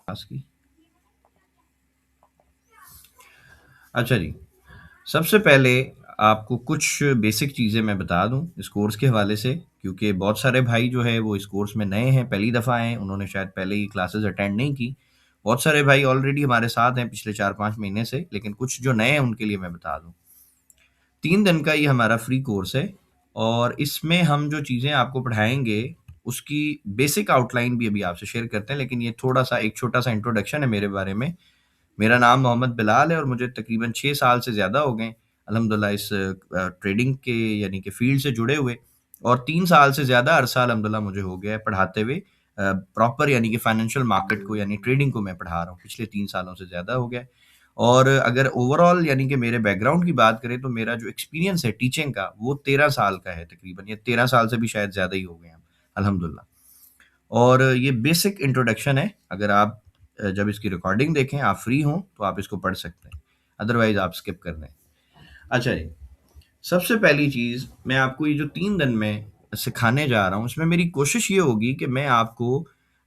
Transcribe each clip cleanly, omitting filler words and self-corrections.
पास की। अच्छा जी, सबसे पहले आपको कुछ बेसिक चीज़ें मैं बता दूँ इस कोर्स के हवाले से, क्योंकि बहुत सारे भाई जो है वो इस कोर्स में नए हैं, पहली दफ़ा आए हैं, उन्होंने शायद पहले ही क्लासेस अटेंड नहीं की। बहुत सारे भाई ऑलरेडी हमारे साथ हैं पिछले 4-5 महीने से, लेकिन कुछ जो नए हैं उनके लिए मैं बता दूँ। 3 दिन का ये हमारा फ्री कोर्स है और इसमें हम जो चीज़ें आपको पढ़ाएँगे, उसकी बेसिक आउटलाइन भी अभी आपसे शेयर करते हैं, लेकिन ये थोड़ा-सा एक छोटा-सा इंट्रोडक्शन है मेरे बारे में। मेरा नाम मोहम्मद बिलाल है और मुझे तकरीबन 6 साल से ज़्यादा हो गए अल्हम्दुलिल्लाह इस ट्रेडिंग के यानी कि फ़ील्ड से जुड़े हुए, और 3 साल से ज़्यादा अरसा अल्हम्दुलिल्लाह मुझे हो गया है पढ़ाते हुए। प्रॉपर यानी कि फ़ाइनेंशियल मार्केट को यानी ट्रेडिंग को मैं पढ़ा रहा हूँ, पिछले 3 सालों से ज़्यादा हो गया है। और अगर ओवरऑल यानी कि मेरे बैकग्राउंड की बात करें तो मेरा जो एक्सपीरियंस है टीचिंग का वो 13 साल का है तकरीबन, या 13 साल से भी शायद ज़्यादा ही हो गए हैं अल्हम्दुलिल्लाह। और ये बेसिक इंट्रोडक्शन है, अगर आप जब इसकी रिकॉर्डिंग देखें, आप फ्री हों, तो आप इसको पढ़ सकते हैं, अदरवाइज़ आप स्किप कर दें। अच्छा जी, सबसे पहली चीज़ मैं आपको ये जो 3 दिन में सिखाने जा रहा हूँ, इसमें मेरी कोशिश ये होगी कि मैं आपको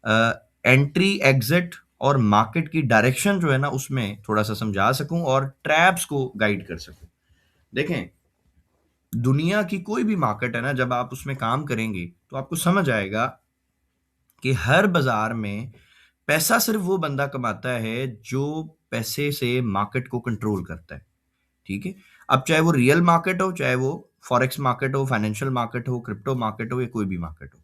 अ, एंट्री, एग्ज़िट और मार्केट की डायरेक्शन जो है ना, उसमें थोड़ा-सा समझा सकूँ और ट्रैप्स को गाइड कर सकूँ। देखें, दुनिया की कोई भी मार्केट है ना, जब आप उसमें काम करेंगे, तो आपको समझ आएगा कि हर बाज़ार में पैसा सिर्फ़ वो बंदा कमाता है जो पैसे से मार्केट को कंट्रोल करता है, ठीक है? अब चाहे वो रियल मार्केट हो, चाहे वो फॉरेक्स मार्केट हो, फाइनेंशियल मार्केट हो, क्रिप्टो मार्केट हो या कोई भी मार्केट हो।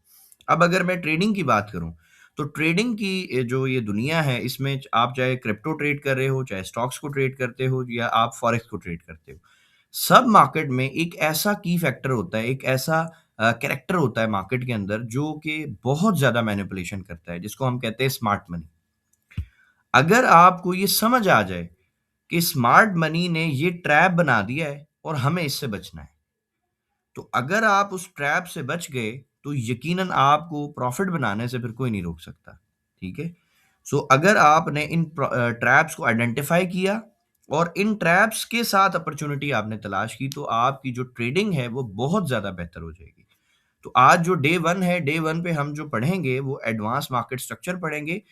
अब अगर मैं ट्रेडिंग की बात करूँ, तो ट्रेडिंग की जो ये दुनिया है, इसमें आप चाहे क्रिप्टो ट्रेड कर रहे हो, चाहे स्टॉक्स को ट्रेड करते हो या आप फॉरेक्स को ट्रेड करते हो। सब मार्केट में एक ऐसा की फैक्टर होता है, एक ऐसा कैरेक्टर होता है मार्केट के अंदर जो कि बहुत ज़्यादा मैनिपुलेशन करता है, जिसको हम कहते हैं स्मार्ट मनी। अगर आपको ये समझ आ जाए कि स्मार्ट मनी ने ये ट्रैप बना दिया है और हमें इससे बचना है, तो अगर आप उस ट्रैप से बच गए, तो यकीनन आपको प्रॉफ़िट बनाने से फिर कोई नहीं रोक सकता, ठीक है? सो अगर आपने इन ट्रैप्स को आइडेंटिफ़ाई किया और इन ट्रैप्स के साथ अपॉर्च्युनिटी आपने तलाश की, तो आपकी जो ट्रेडिंग है, वो बहुत ज़्यादा बेहतर हो जाएगी। तो आज जो डे 1 है, डे 1 पे हम जो पढ़ेंगे, वो एडवांस मार्केट स्ट्रक्चर पढ़ेंगे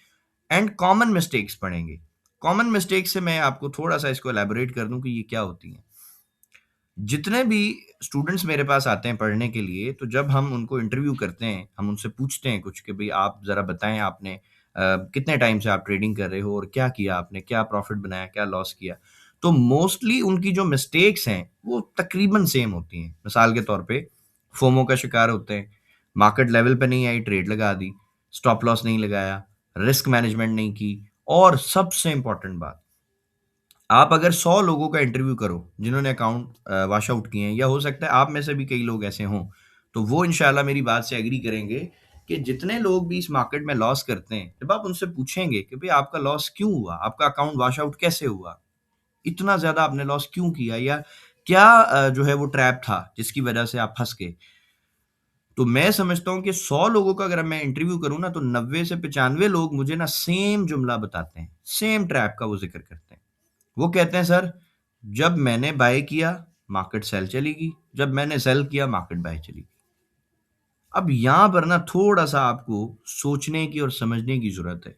एंड कॉमन मिस्टेक्स पढ़ेंगे। कॉमन मिस्टेक्स से मैं आपको थोड़ा-सा इसको एलैबोरेट कर दूँ कि ये क्या होती हैं। जितने भी स्टूडेंट्स मेरे पास आते हैं पढ़ने के लिए, तो जब हम उनको इंटरव्यू करते हैं, हम उनसे पूछते हैं कुछ कि भई आप ज़रा बताएँ, आपने कितने टाइम से आप ट्रेडिंग कर रहे हो और क्या किया आपने? क्या प्रॉफ़िट बनाया, क्या लॉस किया? तो मोस्टली उनकी जो मिस्टेक्स हैं, वो तकरीबन सेम होती हैं। मिसाल के तौर पे फोमो का शिकार होते हैं, मार्केट लेवल पे नहीं आई, ट्रेड लगा दी, स्टॉप लॉस नहीं लगाया, रिस्क मैनेजमेंट नहीं की, और सबसे इम्पोर्टेंट बात, आप अगर 100 लोगों का इंटरव्यू करो, जिन्होंने अकाउंट वॉश आउट किए हैं, या हो सकता है आप में से भी कई लोग ऐसे हों, तो वो इंशाल्लाह मेरी बात से एग्री करेंगे कि जितने लोग भी इस मार्केट में लॉस करते हैं, जब आप उनसे पूछेंगे कि भई आपका लॉस क्यों हुआ? आपका अकाउंट वॉश आउट कैसे हुआ? इतना ज़्यादा आपने लॉस क्यों किया, या क्या जो है वो ट्रैप था जिसकी वजह से आप फँस गए? तो मैं समझता हूँ कि 100 लोगों का अगर मैं इंटरव्यू करूँ ना, तो 90 से 95 लोग मुझे ना सेम जुमला बताते हैं, सेम ट्रैप का वो ज़िक्र करते हैं। वो कहते हैं, सर, जब मैंने बाय किया, मार्केट सेल चली गई, जब मैंने सेल किया, मार्केट बाय चली गई। अब यहाँ पर ना थोड़ा-सा आपको सोचने की और समझने की ज़रूरत है,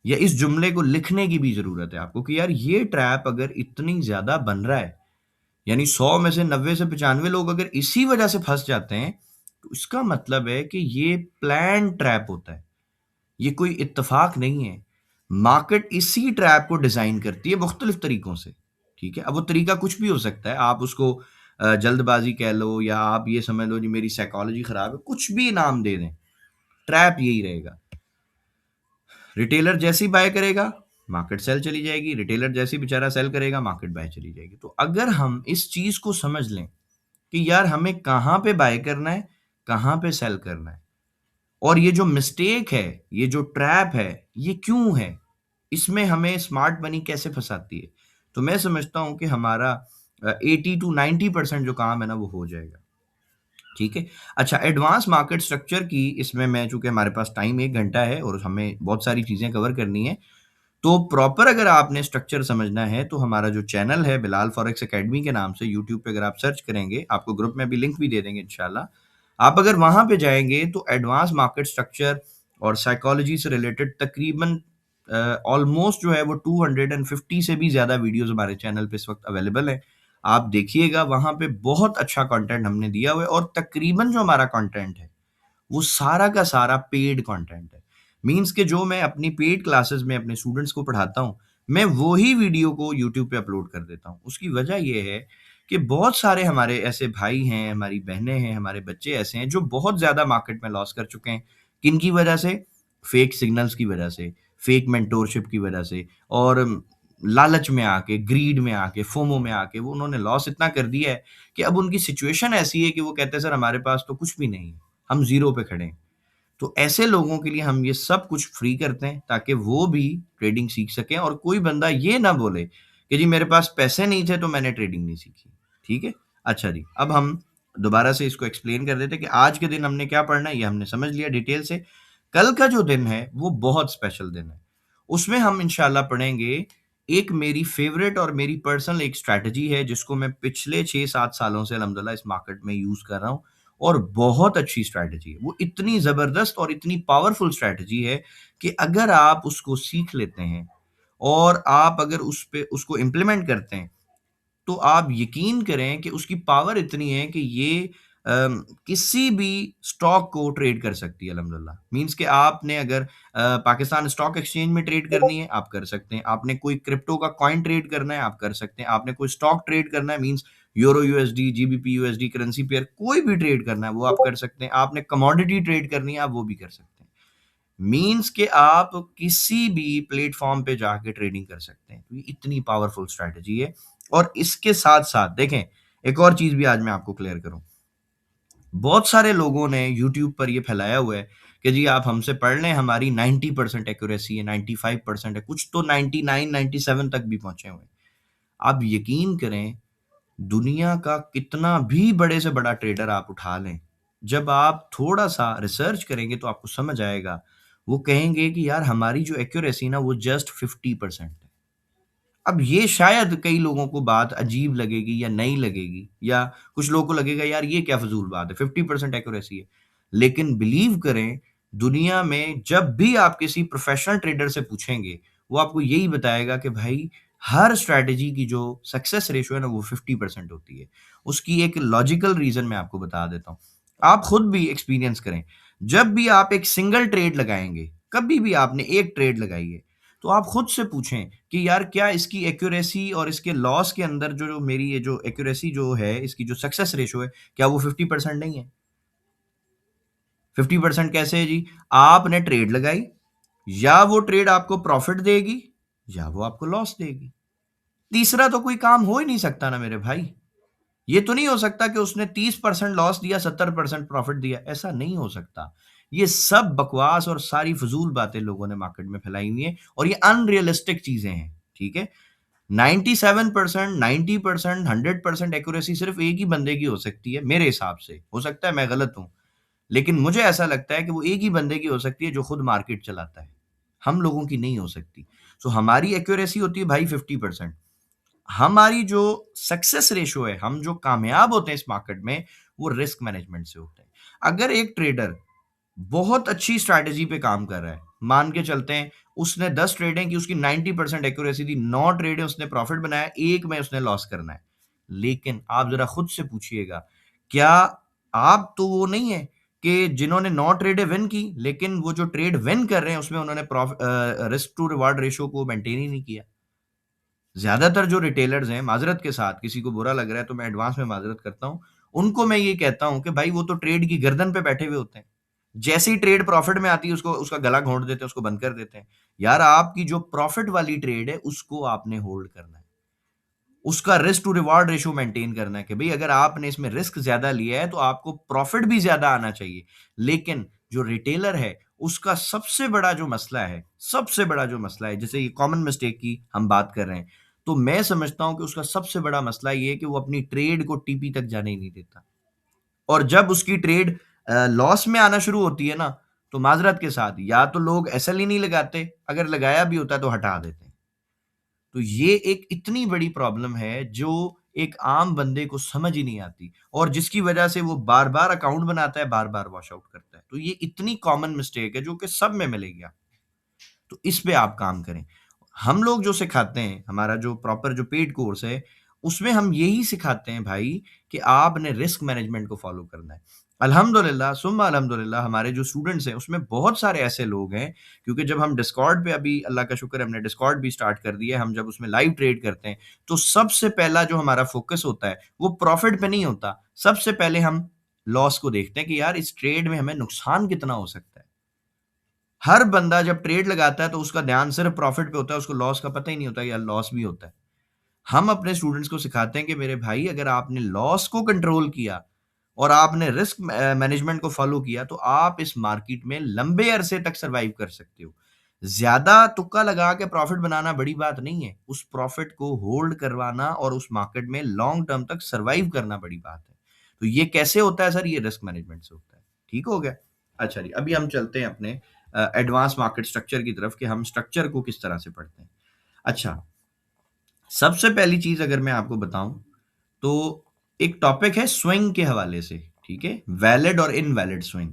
या इस जुमले को लिखने की भी ज़रूरत है आपको कि यार ये ट्रैप अगर इतनी ज़्यादा बन रहा है, यानी 100 में से 90 से 95 लोग अगर इसी वजह से फँस जाते हैं, तो इसका मतलब है कि ये प्लान्ड ट्रैप होता है। ये कोई इत्तेफ़ाक नहीं है। मार्केट इसी ट्रैप को डिज़ाइन करती है मुख्तलिफ़ तरीकों से, ठीक है? अब वो तरीका कुछ भी हो सकता है। आप उसको जल्दबाज़ी कह लो, या आप ये समझ लो जी मेरी साइकोलॉजी ख़राब है, कुछ भी नाम दे दें, ट्रैप यही रहेगा। रिटेलर जैसे ही बाय करेगा, मार्केट सेल चली जाएगी, रिटेलर जैसे ही बेचारा सेल करेगा, मार्केट बाय चली जाएगी। तो अगर हम इस चीज़ को समझ लें कि यार हमें कहाँ पे बाय करना है, कहाँ पे सेल करना है, और ये जो मिस्टेक है, ये जो ट्रैप है, ये क्यों है? इसमें हमें स्मार्ट मनी कैसे फँसाती है? तो मैं समझता हूँ कि हमारा 80 टू 90% जो काम है ना, वो हो जाएगा। ठीक है? अच्छा, एडवांस मार्केट स्ट्रक्चर की इसमें मैं, चूँकि हमारे पास टाइम 1 घंटा है और हमें बहुत सारी चीज़ें कवर करनी है, तो प्रॉपर अगर आपने स्ट्रक्चर समझना है, तो हमारा जो चैनल है बिलाल फॉरेक्स अकेडमी के नाम से, यूट्यूब पे अगर आप सर्च करेंगे, आपको ग्रुप में भी लिंक भी दे देंगे इंशाल्लाह। आप अगर वहाँ पे जाएँगे, तो एडवांस मार्केट स्ट्रक्चर और साइकोलॉजी से रिलेटेड तकरीबन ऑलमोस्ट जो है वो 250 से भी ज़्यादा वीडियोज़ हमारे चैनल पे इस वक़्त अवेलेबल हैं। आप देखिएगा, वहाँ पे बहुत अच्छा कंटेंट हमने दिया हुआ है और तकरीबन जो हमारा कंटेंट है, वो सारा का सारा पेड कंटेंट है। मीन्स कि जो मैं अपनी पेड क्लासेस में अपने स्टूडेंट्स को पढ़ाता हूँ, मैं वो ही वीडियो को यूट्यूब पे अपलोड कर देता हूँ। उसकी वजह ये है कि बहुत सारे हमारे ऐसे भाई हैं, हमारी बहनें हैं, हमारे बच्चे ऐसे हैं जो बहुत ज़्यादा मार्केट में लॉस कर चुके हैं। किनकी वजह से? फेक सिग्नल्स की वजह से, फेक मेंटोरशिप की वजह से और लालच में आके, ग्रीड में आके, फोमो में आके वो उन्होंने लॉस इतना कर दिया है कि अब उनकी सिचुएशन ऐसी है कि वो कहते हैं सर हमारे पास तो कुछ भी नहीं है, हम ज़ीरो पे खड़े हैं। तो ऐसे लोगों के लिए हम ये सब कुछ फ्री करते हैं ताकि वो भी ट्रेडिंग सीख सकें और कोई बंदा ये ना बोले कि जी मेरे पास पैसे नहीं थे तो मैंने ट्रेडिंग नहीं सीखी। ठीक है? अच्छा जी, अब हम दोबारा से इसको एक्सप्लेन कर देते हैं कि आज के दिन हमने क्या पढ़ना है, ये हमने समझ लिया डिटेल से। कल का जो दिन है वो बहुत स्पेशल दिन है। उसमें हम इंशाल्लाह पढ़ेंगे एक मेरी फ़ेवरेट और मेरी पर्सनल एक स्ट्रैटेजी है जिसको मैं पिछले 6-7 सालों से अल्हम्दुलिल्लाह इस मार्केट में यूज़ कर रहा हूँ और बहुत अच्छी स्ट्रैटेजी है। वो इतनी ज़बरदस्त और इतनी पावरफुल स्ट्रैटेजी है कि अगर आप उसको सीख लेते हैं और आप अगर उस पे उसको इम्प्लीमेंट करते हैं, तो आप यकीन करें कि उसकी पावर इतनी है कि ये किसी भी स्टॉक को ट्रेड कर सकती है अल्हम्दुलिल्लाह। मीन्स कि आपने अगर पाकिस्तान स्टॉक एक्सचेंज में ट्रेड करनी है, आप कर सकते हैं। आपने कोई क्रिप्टो का कॉइन ट्रेड करना है, आप कर सकते हैं। आपने कोई स्टॉक ट्रेड करना है means euro USD, GBP USD, currency pair कोई भी ट्रेड करना है, वो आप कर सकते हैं। आपने कमोडिटी ट्रेड करनी है, आप वो भी कर सकते हैं। मीन्स कि आप किसी भी प्लेटफ़ॉर्म पे जाके ट्रेडिंग कर सकते हैं। तो ये इतनी पावरफुल स्ट्रैटेजी है और इसके साथ-साथ देखें, एक और चीज़ भी आज मैं आपको क्लियर करूँ। बहुत सारे लोगों ने यूट्यूब पर ये फैलाया हुआ है कि जी आप हमसे पढ़ लें, हमारी 90% एक्यूरेसी है, 95% है, कुछ तो 99, 97 तक भी पहुँचे हुए हैं। आप यकीन करें, दुनिया का कितना भी बड़े से बड़ा ट्रेडर आप उठा लें, जब आप थोड़ा-सा रिसर्च करेंगे तो आपको समझ आएगा। वो कहेंगे कि यार हमारी जो एक्यूरेसी ना वो जस्ट 50% है। अब ये शायद कई लोगों को बात अजीब लगेगी या नई लगेगी या कुछ लोगों को लगेगा यार ये क्या फ़िज़ूल बात है, 50% एक्यूरेसी है। लेकिन बिलीव करें, दुनिया में जब भी आप किसी प्रोफ़ेशनल ट्रेडर से पूछेंगे, वो आपको यही बताएगा कि भाई हर स्ट्रैटेजी की जो सक्सेस रेशियो है ना वो 50% होती है। उसकी एक लॉजिकल रीज़न मैं आपको बता देता हूँ। आप खुद भी एक्सपीरियंस करें, जब भी आप एक सिंगल ट्रेड लगाएँगे, कभी भी आपने एक ट्रेड लगाई है, तो आप खुद से पूछें कि यार क्या इसकी एक्यूरेसी और इसके लॉस के अंदर जो मेरी ये जो एक्यूरेसी जो है, इसकी जो सक्सेस रेशियो है, क्या वो 50% नहीं है? 50% कैसे है जी? आपने ट्रेड लगाई, या वो ट्रेड आपको प्रॉफ़िट देगी या वो आपको लॉस देगी। तीसरा तो कोई काम हो ही नहीं सकता ना मेरे भाई। ये तो नहीं हो सकता कि उसने 30% लॉस दिया, 70% प्रॉफ़िट दिया, ऐसा नहीं हो सकता। ये सब बकवास और सारी फ़िज़ूल बातें लोगों ने मार्केट में फैलाई हुई हैं और ये अनरियलिस्टिक चीज़ें हैं, ठीक है? 97%, 90%, 100% एक्यूरेसी सिर्फ़ एक ही बंदे की हो सकती है, मेरे हिसाब से। हो सकता है मैं गलत हूँ, लेकिन मुझे ऐसा लगता है कि वो एक ही बंदे की हो सकती है जो खुद मार्केट चलाता है। हम लोगों की नहीं हो सकती। सो हमारी एक्यूरेसी होती है भाई 50%। हमारी जो सक्सेस रेशियो है, हम जो कामयाब होते हैं इस मार्केट में, वो रिस्क मैनेजमेंट से होते हैं। अगर एक ट्रेडर बहुत अच्छी स्ट्रैटेजी पे काम कर रहा है, मान के चलते हैं उसने 10 ट्रेडें की, उसकी 90% एक्यूरेसी थी, 9 ट्रेडें उसने प्रॉफिट बनाया, 1 में उसने लॉस करना है। लेकिन आप ज़रा खुद से पूछिएगा, क्या आप तो वो नहीं है कि जिन्होंने 9 ट्रेडें विन की, लेकिन वो जो ट्रेड विन कर रहे हैं उसमें उन्होंने रिस्क टू रिवार्ड रेशियो को मेंटेन ही नहीं किया। ज़्यादातर जो रिटेलर्स हैं, माज़रत के साथ, किसी को बुरा लग रहा है तो मैं एडवांस में माज़रत करता हूँ। उनको मैं ये कहता हूँ कि भाई वो तो ट्रेड की गर्दन पे बैठे हुए होते हैं। जैसे ही ट्रेड प्रॉफ़िट में आती है उसको उसका गला घोंट देते हैं, उसको बंद कर देते हैं। यार आपकी जो प्रॉफ़िट वाली ट्रेड है उसको आपने होल्ड करना है। उसका risk to reward ratio maintain करना है कि भई अगर आपने इसमें रिस्क ज़्यादा लिया है तो आपको प्रॉफ़िट भी ज़्यादा आना चाहिए। लेकिन जो रिटेलर है उसका सबसे बड़ा जो मसला है, सबसे बड़ा जो मसला है, जैसे ये कॉमन मिस्टेक की हम बात कर रहे हैं, तो मैं समझता हूँ कि उसका सबसे बड़ा मसला ये है कि वो अपनी ट्रेड को टीपी तक जाने ही नहीं देता। और जब उसकी ट्रेड लॉस में आना शुरू होती है ना, तो माज़रत के साथ या तो लोग एसएल ही नहीं लगाते, अगर लगाया भी होता है तो हटा देते हैं। तो ये एक इतनी बड़ी प्रॉब्लम है जो एक आम बंदे को समझ ही नहीं आती और जिसकी वजह से वो बार-बार अकाउंट बनाता है, बार-बार वॉश आउट करता है। तो ये इतनी कॉमन मिस्टेक है जो कि सब में मिलेगी आपको। तो इस पे आप काम करें। हम लोग जो सिखाते हैं, हमारा जो प्रॉपर जो पेड कोर्स है, उसमें हम यही सिखाते हैं भाई कि आपने रिस्क मैनेजमेंट को फ़ॉलो करना है। अल्हम्दुलिल्लाह सुम्मा अल्हम्दुलिल्लाह हमारे जो स्टूडेंट्स हैं, उसमें बहुत सारे ऐसे लोग हैं, क्योंकि जब हम डिस्कॉर्ड पे अभी अल्लाह का शुक्र है हमने डिस्कॉर्ड भी स्टार्ट कर दिया है, हम जब उसमें लाइव ट्रेड करते हैं, तो सबसे पहला जो हमारा फ़ोकस होता है, वो प्रॉफ़िट पे नहीं होता। सबसे पहले हम लॉस को देखते हैं कि यार इस ट्रेड में हमें नुकसान कितना हो सकता है। हर बंदा जब ट्रेड लगाता है तो उसका ध्यान सिर्फ़ प्रॉफ़िट पे होता है, उसको लॉस का पता ही नहीं होता या लॉस भी होता है। हम अपने स्टूडेंट्स को सिखाते हैं कि मेरे भाई अगर आपने लॉस को कंट्रोल किया और आपने रिस्क मैनेजमेंट को फॉलो किया तो आप इस मार्केट में लंबे अरसे तक सरवाइव कर सकते हो। ज्यादा तुक्का लगा के प्रॉफिट बनाना बड़ी बात नहीं है, उस प्रॉफिट को होल्ड करवाना और उस मार्केट में लॉन्ग टर्म तक सरवाइव करना बड़ी बात है। तो ये कैसे होता है सर? ये रिस्क मैनेजमेंट से होता है। ठीक हो गया? अच्छा जी, अभी हम चलते हैं अपने एडवांस मार्केट स्ट्रक्चर की तरफ कि हम स्ट्रक्चर को किस तरह से पढ़ते हैं। अच्छा, सबसे पहली चीज़ अगर मैं आपको बताऊँ, तो एक टॉपिक है स्विंग के हवाले से, ठीक है? वैलिड और इनवैलिड स्विंग।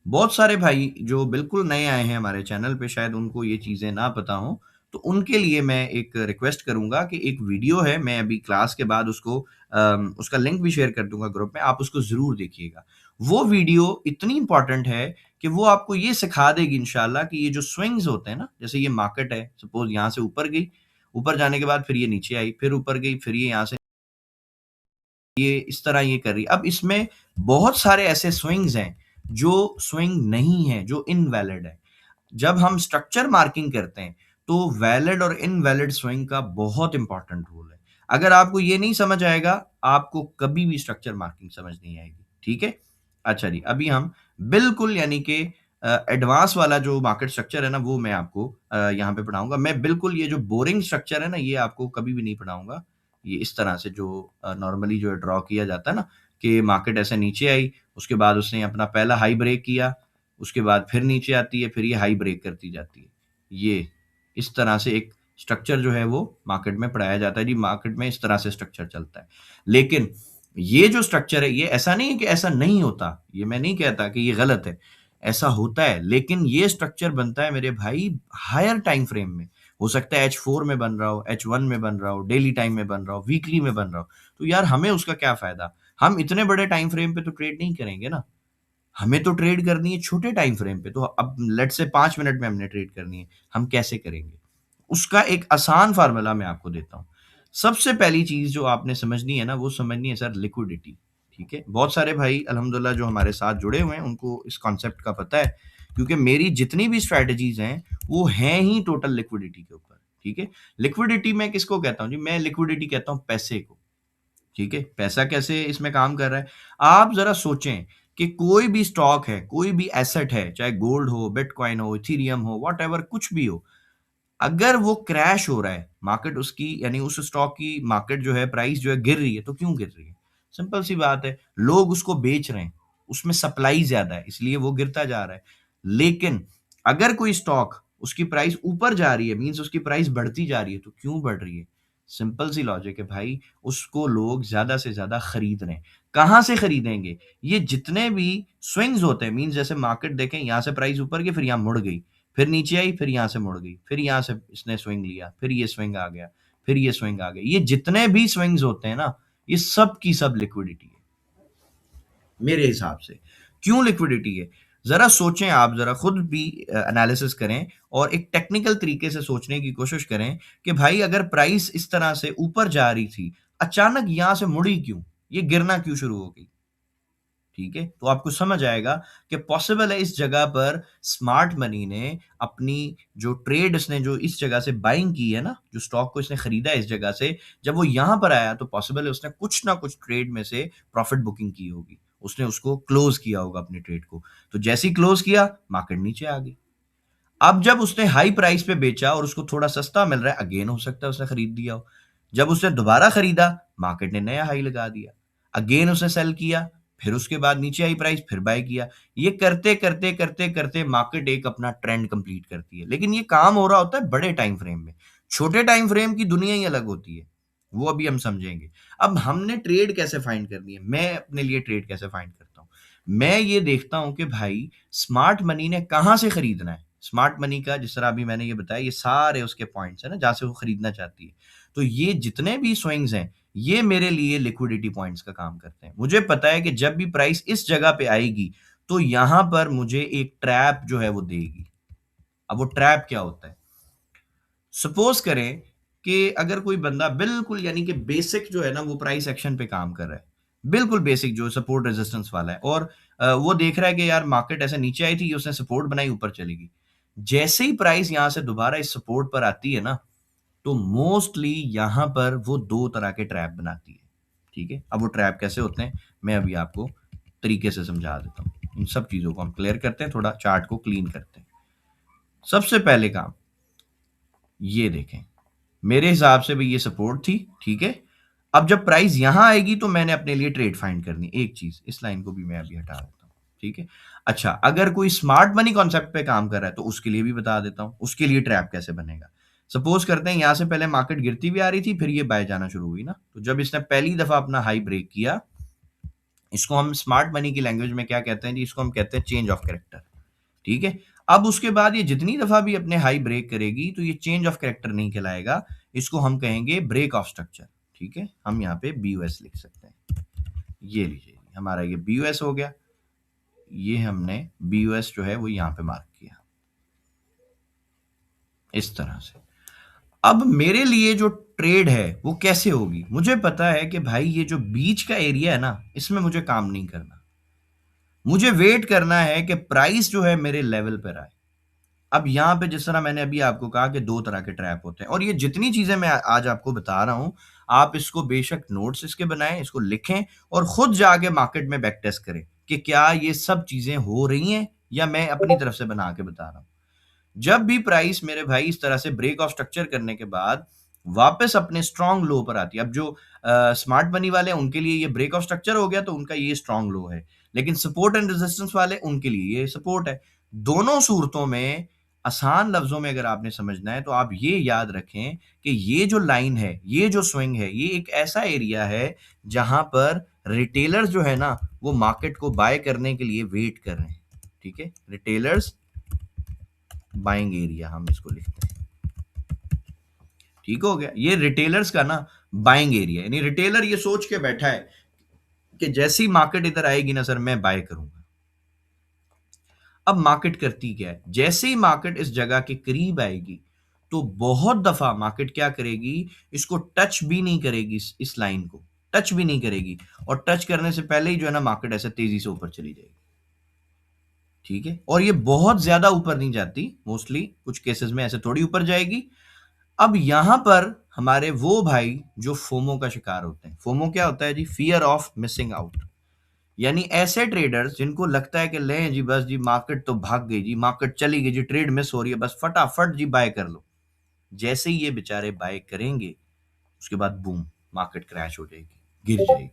बहुत सारे भाई जो बिल्कुल नए आए हैं हमारे चैनल पे, शायद उनको ये चीज़ें ना पता हों, तो उनके लिए मैं एक रिक्वेस्ट करूँगा कि एक वीडियो है, मैं अभी क्लास के बाद उसको उसका लिंक भी शेयर कर दूँगा ग्रुप में, आप उसको ज़रूर देखिएगा। वो वीडियो इतनी इम्पोर्टेंट है कि वो आपको ये सिखा देगी इंशाल्लाह कि ये जो स्विंग्स होते हैं ना, जैसे ये मार्केट है, सपोज़ यहाँ से ऊपर गई, ऊपर जाने के बाद फिर ये नीचे आई, फिर ऊपर गई, फिर ये यहाँ से ये इस तरह ये कर रही है। अब इसमें बहुत सारे ऐसे स्विंग्स हैं, जो स्विंग नहीं है, जो इनवैलिड है। जब हम स्ट्रक्चर मार्किंग करते हैं, तो वैलिड और इनवैलिड स्विंग का बहुत इंपॉर्टेंट रोल है। अगर आपको ये नहीं समझ आएगा, आपको कभी भी स्ट्रक्चर मार्किंग समझ नहीं आएगी। ठीक है? अच्छा जी, अभी हम बिल्कुल यानी कि एडवांस वाला जो मार्केट स्ट्रक्चर है ना, वो मैं आपको यहाँ पे पढ़ाऊँगा। मैं बिल्कुल ये जो बोरिंग स्ट्रक्चर है ना, ये आपको कभी भी नहीं पढ़ाऊँगा। ये इस तरह से जो नॉर्मली जो ड्रॉ किया जाता है ना, कि मार्केट ऐसे नीचे आई, उसके बाद उसने अपना पहला हाई ब्रेक किया, उसके बाद फिर नीचे आती है, फिर ये हाई ब्रेक करती जाती है। ये इस तरह से एक स्ट्रक्चर जो है वो मार्केट में पढ़ाया जाता है जी, मार्केट में इस तरह से स्ट्रक्चर चलता है। लेकिन ये जो स्ट्रक्चर है, ये ऐसा नहीं है कि ऐसा नहीं होता, ये मैं नहीं कहता कि ये गलत है, ऐसा होता है, लेकिन ये स्ट्रक्चर बनता है मेरे भाई हायर टाइम फ्रेम में। हो सकता है H4 में बन रहा हो, H1 में बन रहा हो, डेली टाइम में बन रहा हो, वीकली में बन रहा हो, तो यार हमें उसका क्या फ़ायदा? हम इतने बड़े टाइम फ्रेम पे तो ट्रेड नहीं करेंगे ना। हमें तो ट्रेड करनी है छोटे टाइम फ्रेम पे, तो अब लेट्स से 5 मिनट में हमने ट्रेड करनी है, हम कैसे करेंगे? उसका एक आसान फ़ॉर्मूला मैं आपको देता हूँ। सबसे पहली चीज़ जो आपने समझनी है ना, वो समझनी है सर लिक्विडिटी, ठीक है? बहुत सारे भाई अल्हम्दुलिल्लाह जो हमारे साथ जुड़े हुए हैं, उनको इस कॉन्सेप्ट का पता है, क्योंकि मेरी जितनी भी स्ट्रैटेजीज़ हैं, वो हैं ही टोटल लिक्विडिटी के ऊपर, ठीक है? लिक्विडिटी मैं किसको कहता हूँ जी? मैं लिक्विडिटी कहता हूँ पैसे को। ठीक है? पैसा कैसे इसमें काम कर रहा है? आप ज़रा सोचें कि कोई भी स्टॉक है, कोई भी एसेट है, चाहे गोल्ड हो, बिटकॉइन हो, इथेरियम हो, व्हाटएवर कुछ भी हो, अगर वो क्रैश हो रहा है, मार्केट उसकी यानी उस स्टॉक की मार्केट जो है, प्राइस जो है गिर रही है, तो क्यों गिर रही है? सिंपल सी बात है, लोग उसको बेच रहे हैं, उसमें सप्लाई ज़्यादा है, इसलिए वो गिरता जा रहा है। लेकिन अगर कोई स्टॉक उसकी प्राइस ऊपर जा रही है, मीन्स उसकी प्राइस बढ़ती जा रही है, तो क्यों बढ़ रही है? सिंपल सी लॉजिक है भाई, उसको लोग ज़्यादा से ज़्यादा खरीद रहे हैं। कहाँ से खरीदेंगे? ये जितने भी स्विंग्स होते हैं, मीन्स जैसे मार्केट देखें, यहाँ से प्राइस ऊपर गई, फिर यहाँ मुड़ गई। फिर नीचे आई, फिर यहाँ से मुड़ गई, फिर यहाँ से इसने स्विंग लिया, फिर ये स्विंग आ गया, फिर ये स्विंग आ गई। ये जितने भी स्विंग्स होते हैं ना, ये सब की सब लिक्विडिटी है, मेरे हिसाब से। क्यों लिक्विडिटी है? ज़रा सोचें आप, ज़रा खुद भी एनालिसिस करें और एक टेक्निकल तरीके से सोचने की कोशिश करें कि भाई अगर प्राइस इस तरह से ऊपर जा रही थी, अचानक यहाँ से मुड़ी क्यों? ये गिरना क्यों शुरू हो गई? ठीक है? तो आपको समझ आएगा कि पॉसिबल है इस जगह पर स्मार्ट मनी ने अपनी जो ट्रेड इसने जो इस जगह से बाइंग की है ना, जो स्टॉक को इसने खरीदा है इस जगह से, जब वो यहाँ पर आया तो पॉसिबल है उसने कुछ ना कुछ ट्रेड में से प्रॉफिट बुकिंग की होगी। उसने उसको क्लोज़ किया होगा अपनी ट्रेड को। तो जैसे ही क्लोज़ किया, मार्केट नीचे आ गई। अब जब उसने हाई प्राइस पे बेचा और उसको थोड़ा सस्ता मिल रहा है, अगेन हो सकता है उसने खरीद लिया हो। जब उसने दोबारा खरीदा, मार्केट ने नया हाई लगा दिया। अगेन उसने सेल किया, फिर उसके बाद नीचे आई प्राइस, फिर बाय किया। ये करते मार्केट एक अपना ट्रेंड कंप्लीट करती है। लेकिन ये काम हो रहा होता है बड़े टाइम फ्रेम में। छोटे टाइम फ्रेम की दुनिया ही अलग होती है। वो अभी हम समझेंगे। अब हमने ट्रेड कैसे फाइंड करनी है? मैं अपने लिए ट्रेड कैसे फाइंड करता हूँ? मैं ये देखता हूँ कि भाई स्मार्ट मनी ने कहाँ से खरीदना है? स्मार्ट मनी का जिस तरह अभी मैंने ये बताया, ये सारे उसके पॉइंट्स हैं ना जहाँ से वो खरीदना चाहती है। तो ये जितने भी स्विंग्स हैं, ये मेरे लिए लिक्विडिटी पॉइंट्स का काम करते हैं। मुझे पता है कि जब भी प्राइस इस जगह पे आएगी, तो यहाँ पर मुझे एक ट्रैप जो है वो देगी। अब वो ट्रैप क्या होता है? सपोज करें कि अगर कोई बंदा बिल्कुल यानी कि बेसिक जो है ना वो प्राइस एक्शन पे काम कर रहा है, बिल्कुल बेसिक जो सपोर्ट रेजिस्टेंस वाला है, और वो देख रहा है कि यार मार्केट ऐसे नीचे आई थी, उसने सपोर्ट बनाई, ऊपर चलेगी। जैसे ही प्राइस यहां से दोबारा इस सपोर्ट पर आती है ना, तो मोस्टली यहां पर वो दो तरह के ट्रैप बनाती है। ठीक है, अब वो ट्रैप कैसे होते हैं मैं अभी आपको तरीके से समझा देता हूँ। इन सब चीजों को हम क्लियर करते हैं, थोड़ा चार्ट को क्लीन करते हैं। सबसे पहले काम ये देखें, मेरे हिसाब से भी ये सपोर्ट थी। ठीक है, अब जब प्राइस यहां आएगी तो मैंने अपने लिए ट्रेड फाइंड करनी। एक चीज, इस लाइन को भी मैं अभी हटा देता हूं। ठीक है, अच्छा, अगर कोई स्मार्ट मनी कॉन्सेप्ट पे काम कर रहा है तो उसके लिए भी बता देता हूं, उसके लिए ट्रैप कैसे बनेगा। सपोज करते हैं यहां से पहले मार्केट गिरती भी आ रही थी, फिर ये बाय जाना शुरू हुई ना, तो जब इसने पहली दफा अपना हाई ब्रेक किया, इसको हम स्मार्ट मनी की लैंग्वेज में क्या कहते हैं जी, इसको हम कहते हैं चेंज ऑफ कैरेक्टर। ठीक है, अब उसके बाद ये जितनी दफा भी अपने हाई ब्रेक करेगी तो ये चेंज ऑफ कैरेक्टर नहीं कहलाएगा, इसको हम कहेंगे ब्रेक ऑफ स्ट्रक्चर। ठीक है, हम यहाँ पे BOS लिख सकते हैं। ये लीजिए, हमारा ये BOS हो गया। ये हमने BOS जो है वो यहाँ पे मार्क किया इस तरह से। अब मेरे लिए जो ट्रेड है वो कैसे होगी, मुझे पता है कि भाई ये जो बीच का एरिया है ना, इसमें मुझे काम नहीं करना। मुझे वेट करना है कि प्राइस जो है मेरे लेवल पर आए। अब यहाँ पे जिस तरह मैंने अभी आपको कहा कि दो तरह के ट्रैप होते हैं, और ये जितनी चीजें मैं आज आपको बता रहा हूं, आप इसको बेशक नोट्स इसके बनाएं, इसको लिखें और खुद जाके मार्केट में बैक टेस्ट करें कि क्या ये सब चीजें हो रही हैं या मैं अपनी तरफ से बना के बता रहा हूं। जब भी प्राइस मेरे भाई इस तरह से ब्रेक ऑफ स्ट्रक्चर करने के बाद वापस अपने स्ट्रांग लो पर आती है, अब जो स्मार्ट मनी वाले हैं उनके लिए ये ब्रेक ऑफ स्ट्रक्चर हो गया तो उनका ये स्ट्रांग लो है, लेकिन सपोर्ट एंड रेजिस्टेंस वाले उनके लिए ये सपोर्ट है। दोनों सूरतों में आसान लफ्जों में अगर आपने समझना है तो आप ये याद रखें कि ये जो लाइन है, ये जो स्विंग है, ये एक ऐसा एरिया है जहां पर रिटेलर्स जो है ना वो मार्केट को बाय करने के लिए वेट कर रहे हैं। ठीक है, रिटेलर्स बाइंग एरिया हम इसको लिखते हैं। ठीक हो गया, ये रिटेलर्स का ना बाइंग एरिया, यानी रिटेलर ये सोच के बैठा है कि जैसी मार्केट इधर आएगी ना सर मैं बाय करूंगा। अब मार्केट करती क्या है, जैसे ही मार्केट इस जगह के करीब आएगी तो बहुत दफा मार्केट क्या करेगी, इसको टच भी नहीं करेगी, इस लाइन को टच भी नहीं करेगी, और टच करने से पहले ही जो है ना मार्केट ऐसे तेजी से ऊपर चली जाएगी। ठीक है, और ये बहुत ज्यादा ऊपर नहीं जाती, मोस्टली कुछ केसेस में ऐसे थोड़ी ऊपर जाएगी। अब यहां पर हमारे वो भाई जो फोमो का शिकार होते हैं, फोमो क्या होता है जी, फियर ऑफ मिसिंग आउट, यानी ऐसे ट्रेडर्स जिनको लगता है कि ले जी बस जी मार्केट तो भाग गई जी, मार्केट चली गई जी, ट्रेड मिस हो रही है, बस फटाफट जी बाय कर लो। जैसे ही ये बेचारे बाय करेंगे उसके बाद बूम, मार्केट क्रैश हो जाएगी, गिर जाएगी,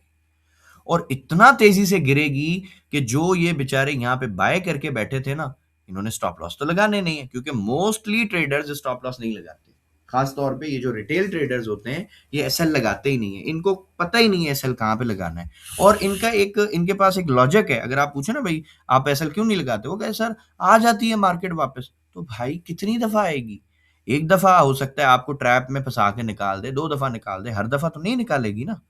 और इतना तेजी से गिरेगी कि जो ये बेचारे यहाँ पे बाय करके बैठे थे ना, इन्होंने स्टॉप लॉस तो लगाने नहीं है, क्योंकि मोस्टली ट्रेडर्स स्टॉप लॉस नहीं लगाते। खास तौर पे ये जो रिटेल ट्रेडर्स होते हैं ये एसएल लगाते ही नहीं है, इनको पता ही नहीं है एसएल कहाँ पे लगाना है। और इनके पास एक लॉजिक है, अगर आप पूछे ना भाई आप एसएल क्यों नहीं लगाते, वो कहे सर आ जाती है मार्केट वापस। तो भाई कितनी दफा आएगी, एक दफा हो सकता है आपको ट्रैप में फंसा के निकाल दे, दो दफा निकाल दे, हर दफा तो नहीं निकालेगी ना।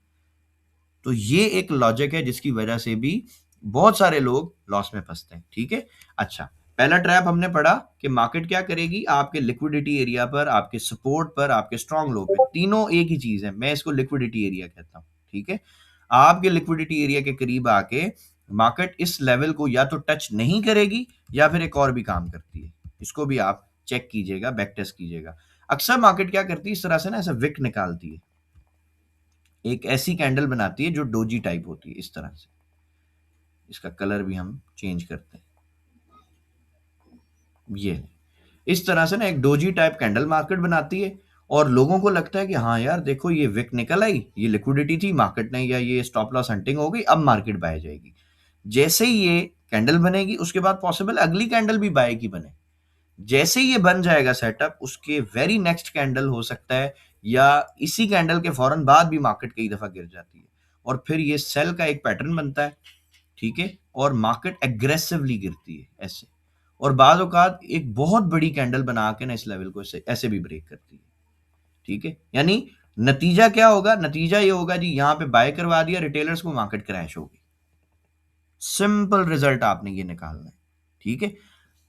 तो ये एक लॉजिक है जिसकी वजह से भी बहुत सारे लोग लॉस में फंसते हैं। ठीक है, अच्छा, पहला ट्रैप हमने पढ़ा कि मार्केट क्या करेगी, आपके लिक्विडिटी एरिया पर, आपके सपोर्ट पर, आपके स्ट्रॉन्ग लो पे, तीनों एक ही चीज है, मैं इसको लिक्विडिटी एरिया कहता हूं। ठीक है, आपके लिक्विडिटी एरिया के करीब आके मार्केट इस लेवल को या तो टच नहीं करेगी या फिर एक और भी काम करती है, इसको भी आप चेक कीजिएगा, बैक टेस्ट कीजिएगा। अक्सर मार्केट क्या करती है, इस तरह से ना ऐसा विक निकालती है, एक ऐसी कैंडल बनाती है जो डोजी टाइप होती है, इस तरह से। इसका कलर भी हम चेंज करते हैं, ये इस तरह से ना एक डोजी टाइप कैंडल मार्केट बनाती है, और लोगों को लगता है कि हाँ यार देखो ये विक निकल आई, ये लिक्विडिटी थी मार्केट ने, या ये स्टॉप लॉस हंटिंग हो गई, अब मार्केट बाय जाएगी। जैसे ही ये कैंडल बनेगी उसके बाद पॉसिबल अगली कैंडल भी बाय की बने। जैसे ही ये बन जाएगा सेटअप, उसके वेरी नेक्स्ट कैंडल हो सकता है या इसी कैंडल के फौरन बाद भी मार्केट कई दफा गिर जाती है, और फिर ये सेल का एक पैटर्न बनता है। ठीक है, और मार्केट एग्रेसिवली गिरती है ऐसे, और बाद औकात एक बहुत बड़ी कैंडल बना के ना इस लेवल को ऐसे ऐसे भी ब्रेक करती है। ठीक है, यानी नतीजा क्या होगा? नतीजा ये होगा जी, यहां पे बाय करवा दिया रिटेलर्स को, मार्केट क्रैश होगी। सिंपल रिजल्ट आपने ये निकालना है। ठीक है,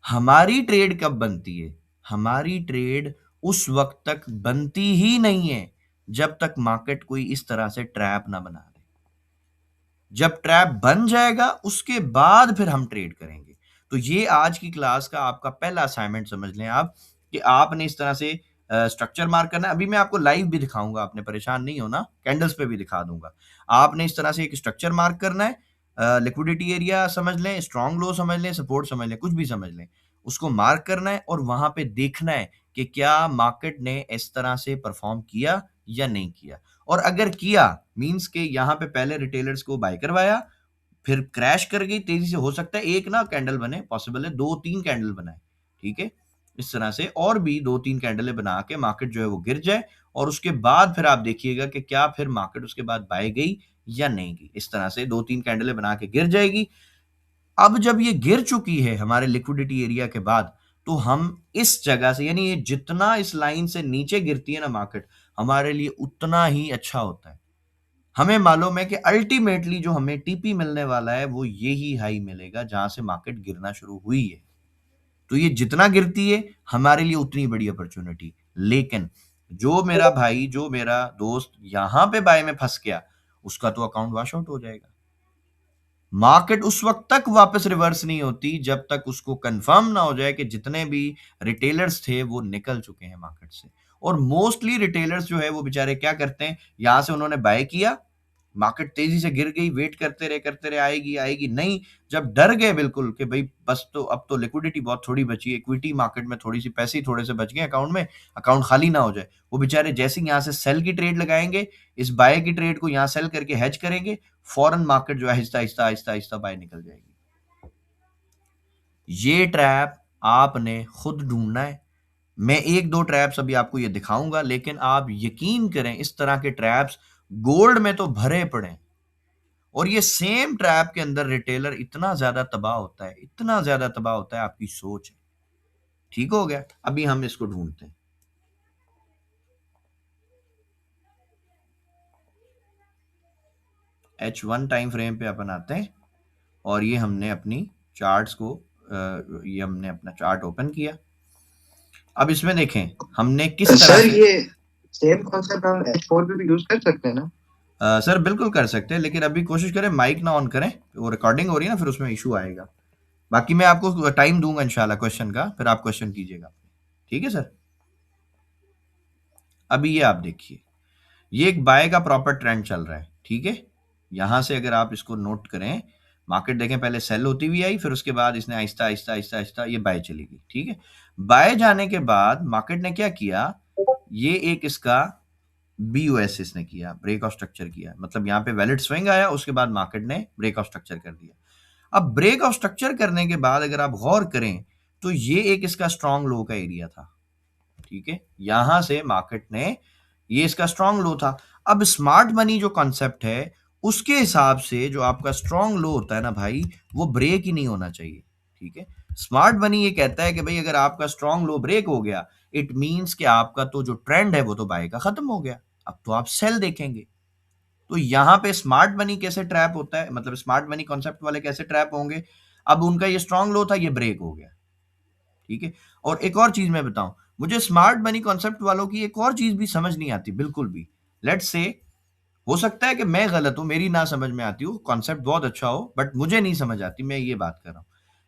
हमारी ट्रेड कब बनती है? हमारी ट्रेड उस वक्त तक बनती ही नहीं है जब तक मार्केट कोई इस तरह से ट्रैप ना बना दे। जब ट्रैप बन जाएगा उसके बाद फिर हम ट्रेड करेंगे। तो ये आज की क्लास का आपका पहला असाइनमेंट समझ लें आप, कि आपने इस तरह से स्ट्रक्चर मार्क करना है। अभी मैं आपको लाइव भी दिखाऊंगा, आपने परेशान नहीं होना, कैंडल्स पे भी दिखा दूंगा। आपने इस तरह से एक स्ट्रक्चर मार्क करना है, लिक्विडिटी एरिया समझ लें, स्ट्रॉन्ग लो समझ लें, सपोर्ट समझ लें, कुछ भी समझ लें, उसको मार्क करना है और वहां पे देखना है कि क्या मार्केट ने इस तरह से परफॉर्म किया या नहीं किया। और अगर किया, मींस के यहां पे पहले रिटेलर्स को बाय करवाया, फिर क्रैश कर गई तेजी से, हो सकता है एक ना कैंडल बने, पॉसिबल है दो तीन कैंडल बनाए। ठीक है, इस तरह से और भी दो तीन कैंडलें बना के मार्केट जो है वो गिर जाए, और उसके बाद फिर आप देखिएगा कि क्या फिर मार्केट उसके बाद बाय गई या नहीं गई। इस तरह से दो तीन कैंडलें बना के गिर जाएगी। अब जब ये गिर चुकी है हमारे लिक्विडिटी एरिया के बाद, तो हम इस जगह से, यानी ये जितना इस लाइन से नीचे गिरती है ना मार्केट, हमारे लिए उतना ही अच्छा होता है। हमें मालूम है कि अल्टीमेटली जो हमें टीपी मिलने वाला है वो यही हाई मिलेगा जहां से मार्केट गिरना शुरू हुई है। तो ये जितना गिरती है हमारे लिए उतनी बड़ी अपॉर्चुनिटी। लेकिन जो मेरा भाई, जो मेरा दोस्त यहां पे बाय में फंस गया, उसका तो अकाउंट वॉश आउट हो जाएगा। मार्केट उस वक्त तक वापस रिवर्स नहीं होती जब तक उसको कंफर्म ना हो जाए कि जितने भी रिटेलर्स थे वो निकल चुके हैं मार्केट से। और मोस्टली रिटेलर्स जो है वो बेचारे क्या करते हैं, यहां से उन्होंने बाय किया, मार्केट तेजी से गिर गई, वेट करते रहे आएगी आएगी नहीं, जब डर गए बिल्कुल कि भाई बस, तो अब तो लिक्विडिटी बहुत थोड़ी बची है, इक्विटी मार्केट में थोड़ी सी पैसे थोड़े से बच गए अकाउंट में, अकाउंट खाली ना हो जाए, वो बेचारे जैसे ही यहाँ से सेल की ट्रेड लगाएंगे, इस बाय की ट्रेड को यहाँ सेल करके हेज करेंगे, फॉरेन मार्केट जो है आहिस्ता आहिस्ता आहिस्ता आहिस्ता बाय निकल जाएगी। ये ट्रैप आपने खुद ढूंढना है। मैं एक दो ट्रैप्स अभी आपको ये दिखाऊंगा, लेकिन आप यकीन करें इस तरह के ट्रैप्स गोल्ड में तो भरे पड़े हैं। और ये सेम ट्रैप के अंदर रिटेलर इतना ज्यादा तबाह होता है, इतना ज्यादा तबाह होता है, आपकी सोच है। ठीक हो गया, अभी हम इसको ढूंढते हैं। H1 टाइम फ्रेम पे अपन आते हैं, और ये हमने अपनी चार्ट्स को ये हमने अपना चार्ट ओपन किया। अब इसमें देखें हमने किस तरह सर से। ये सेम कॉन्सेप्ट हम H4 पे भी यूज कर सकते हैं ना? सर बिल्कुल कर सकते हैं, लेकिन अभी कोशिश करें माइक ना ऑन करें, वो रिकॉर्डिंग हो रही है ना, फिर उसमें इशू आएगा। बाकी मैं आपको टाइम दूंगा इंशाल्लाह क्वेश्चन का, फिर आप क्वेश्चन कीजिएगा। ठीक है सर, अभी ये आप देखिए, ये एक बाय का प्रॉपर ट्रेंड चल रहा है। ठीक है, यहां से अगर आप इसको नोट करें, मार्केट देखें पहले सेल होती हुई आई, फिर उसके बाद इसने आहिस्ता आहिस्ता आहिस्ता आहिस्ता ये बाय चली गई। ठीक है, बाय जाने के बाद मार्केट ने क्या किया, ये एक इसका BOS इसने किया, ब्रेक ऑफ स्ट्रक्चर किया, मतलब यहाँ पे वैलिड स्विंग आया, उसके बाद मार्केट ने ब्रेक ऑफ स्ट्रक्चर कर दिया। अब ब्रेक ऑफ स्ट्रक्चर करने के बाद अगर आप गौर करें, तो ये एक इसका स्ट्रॉन्ग लो का एरिया था। ठीक है, यहां से मार्केट ने, ये इसका स्ट्रॉन्ग लो था। अब स्मार्ट मनी जो कॉन्सेप्ट है, उसके हिसाब से जो आपका स्ट्रॉन्ग लो होता है ना भाई, वो ब्रेक ही नहीं होना चाहिए। ठीक है, स्मार्ट मनी ये कहता है कि भाई अगर आपका स्ट्रॉन्ग लो ब्रेक हो गया, इट मींस कि आपका तो जो ट्रेंड है वो तो बाय का खत्म हो गया, अब तो आप सेल देखेंगे। तो यहां पे स्मार्ट मनी कैसे ट्रैप होता है, मतलब स्मार्ट मनी कॉन्सेप्ट वाले कैसे ट्रैप होंगे? अब उनका ये स्ट्रॉन्ग लो था, ये ब्रेक हो गया। ठीक है, और एक और चीज मैं बताऊं, मुझे स्मार्ट मनी कॉन्सेप्ट वालों की एक और चीज भी समझ नहीं आती बिल्कुल भी। लेट्स से, हो सकता है कि मैं गलत हूं, मेरी ना समझ में आती हो, कॉन्सेप्ट बहुत अच्छा हो, बट मुझे नहीं समझ आती, मैं ये बात कर रहा हूं।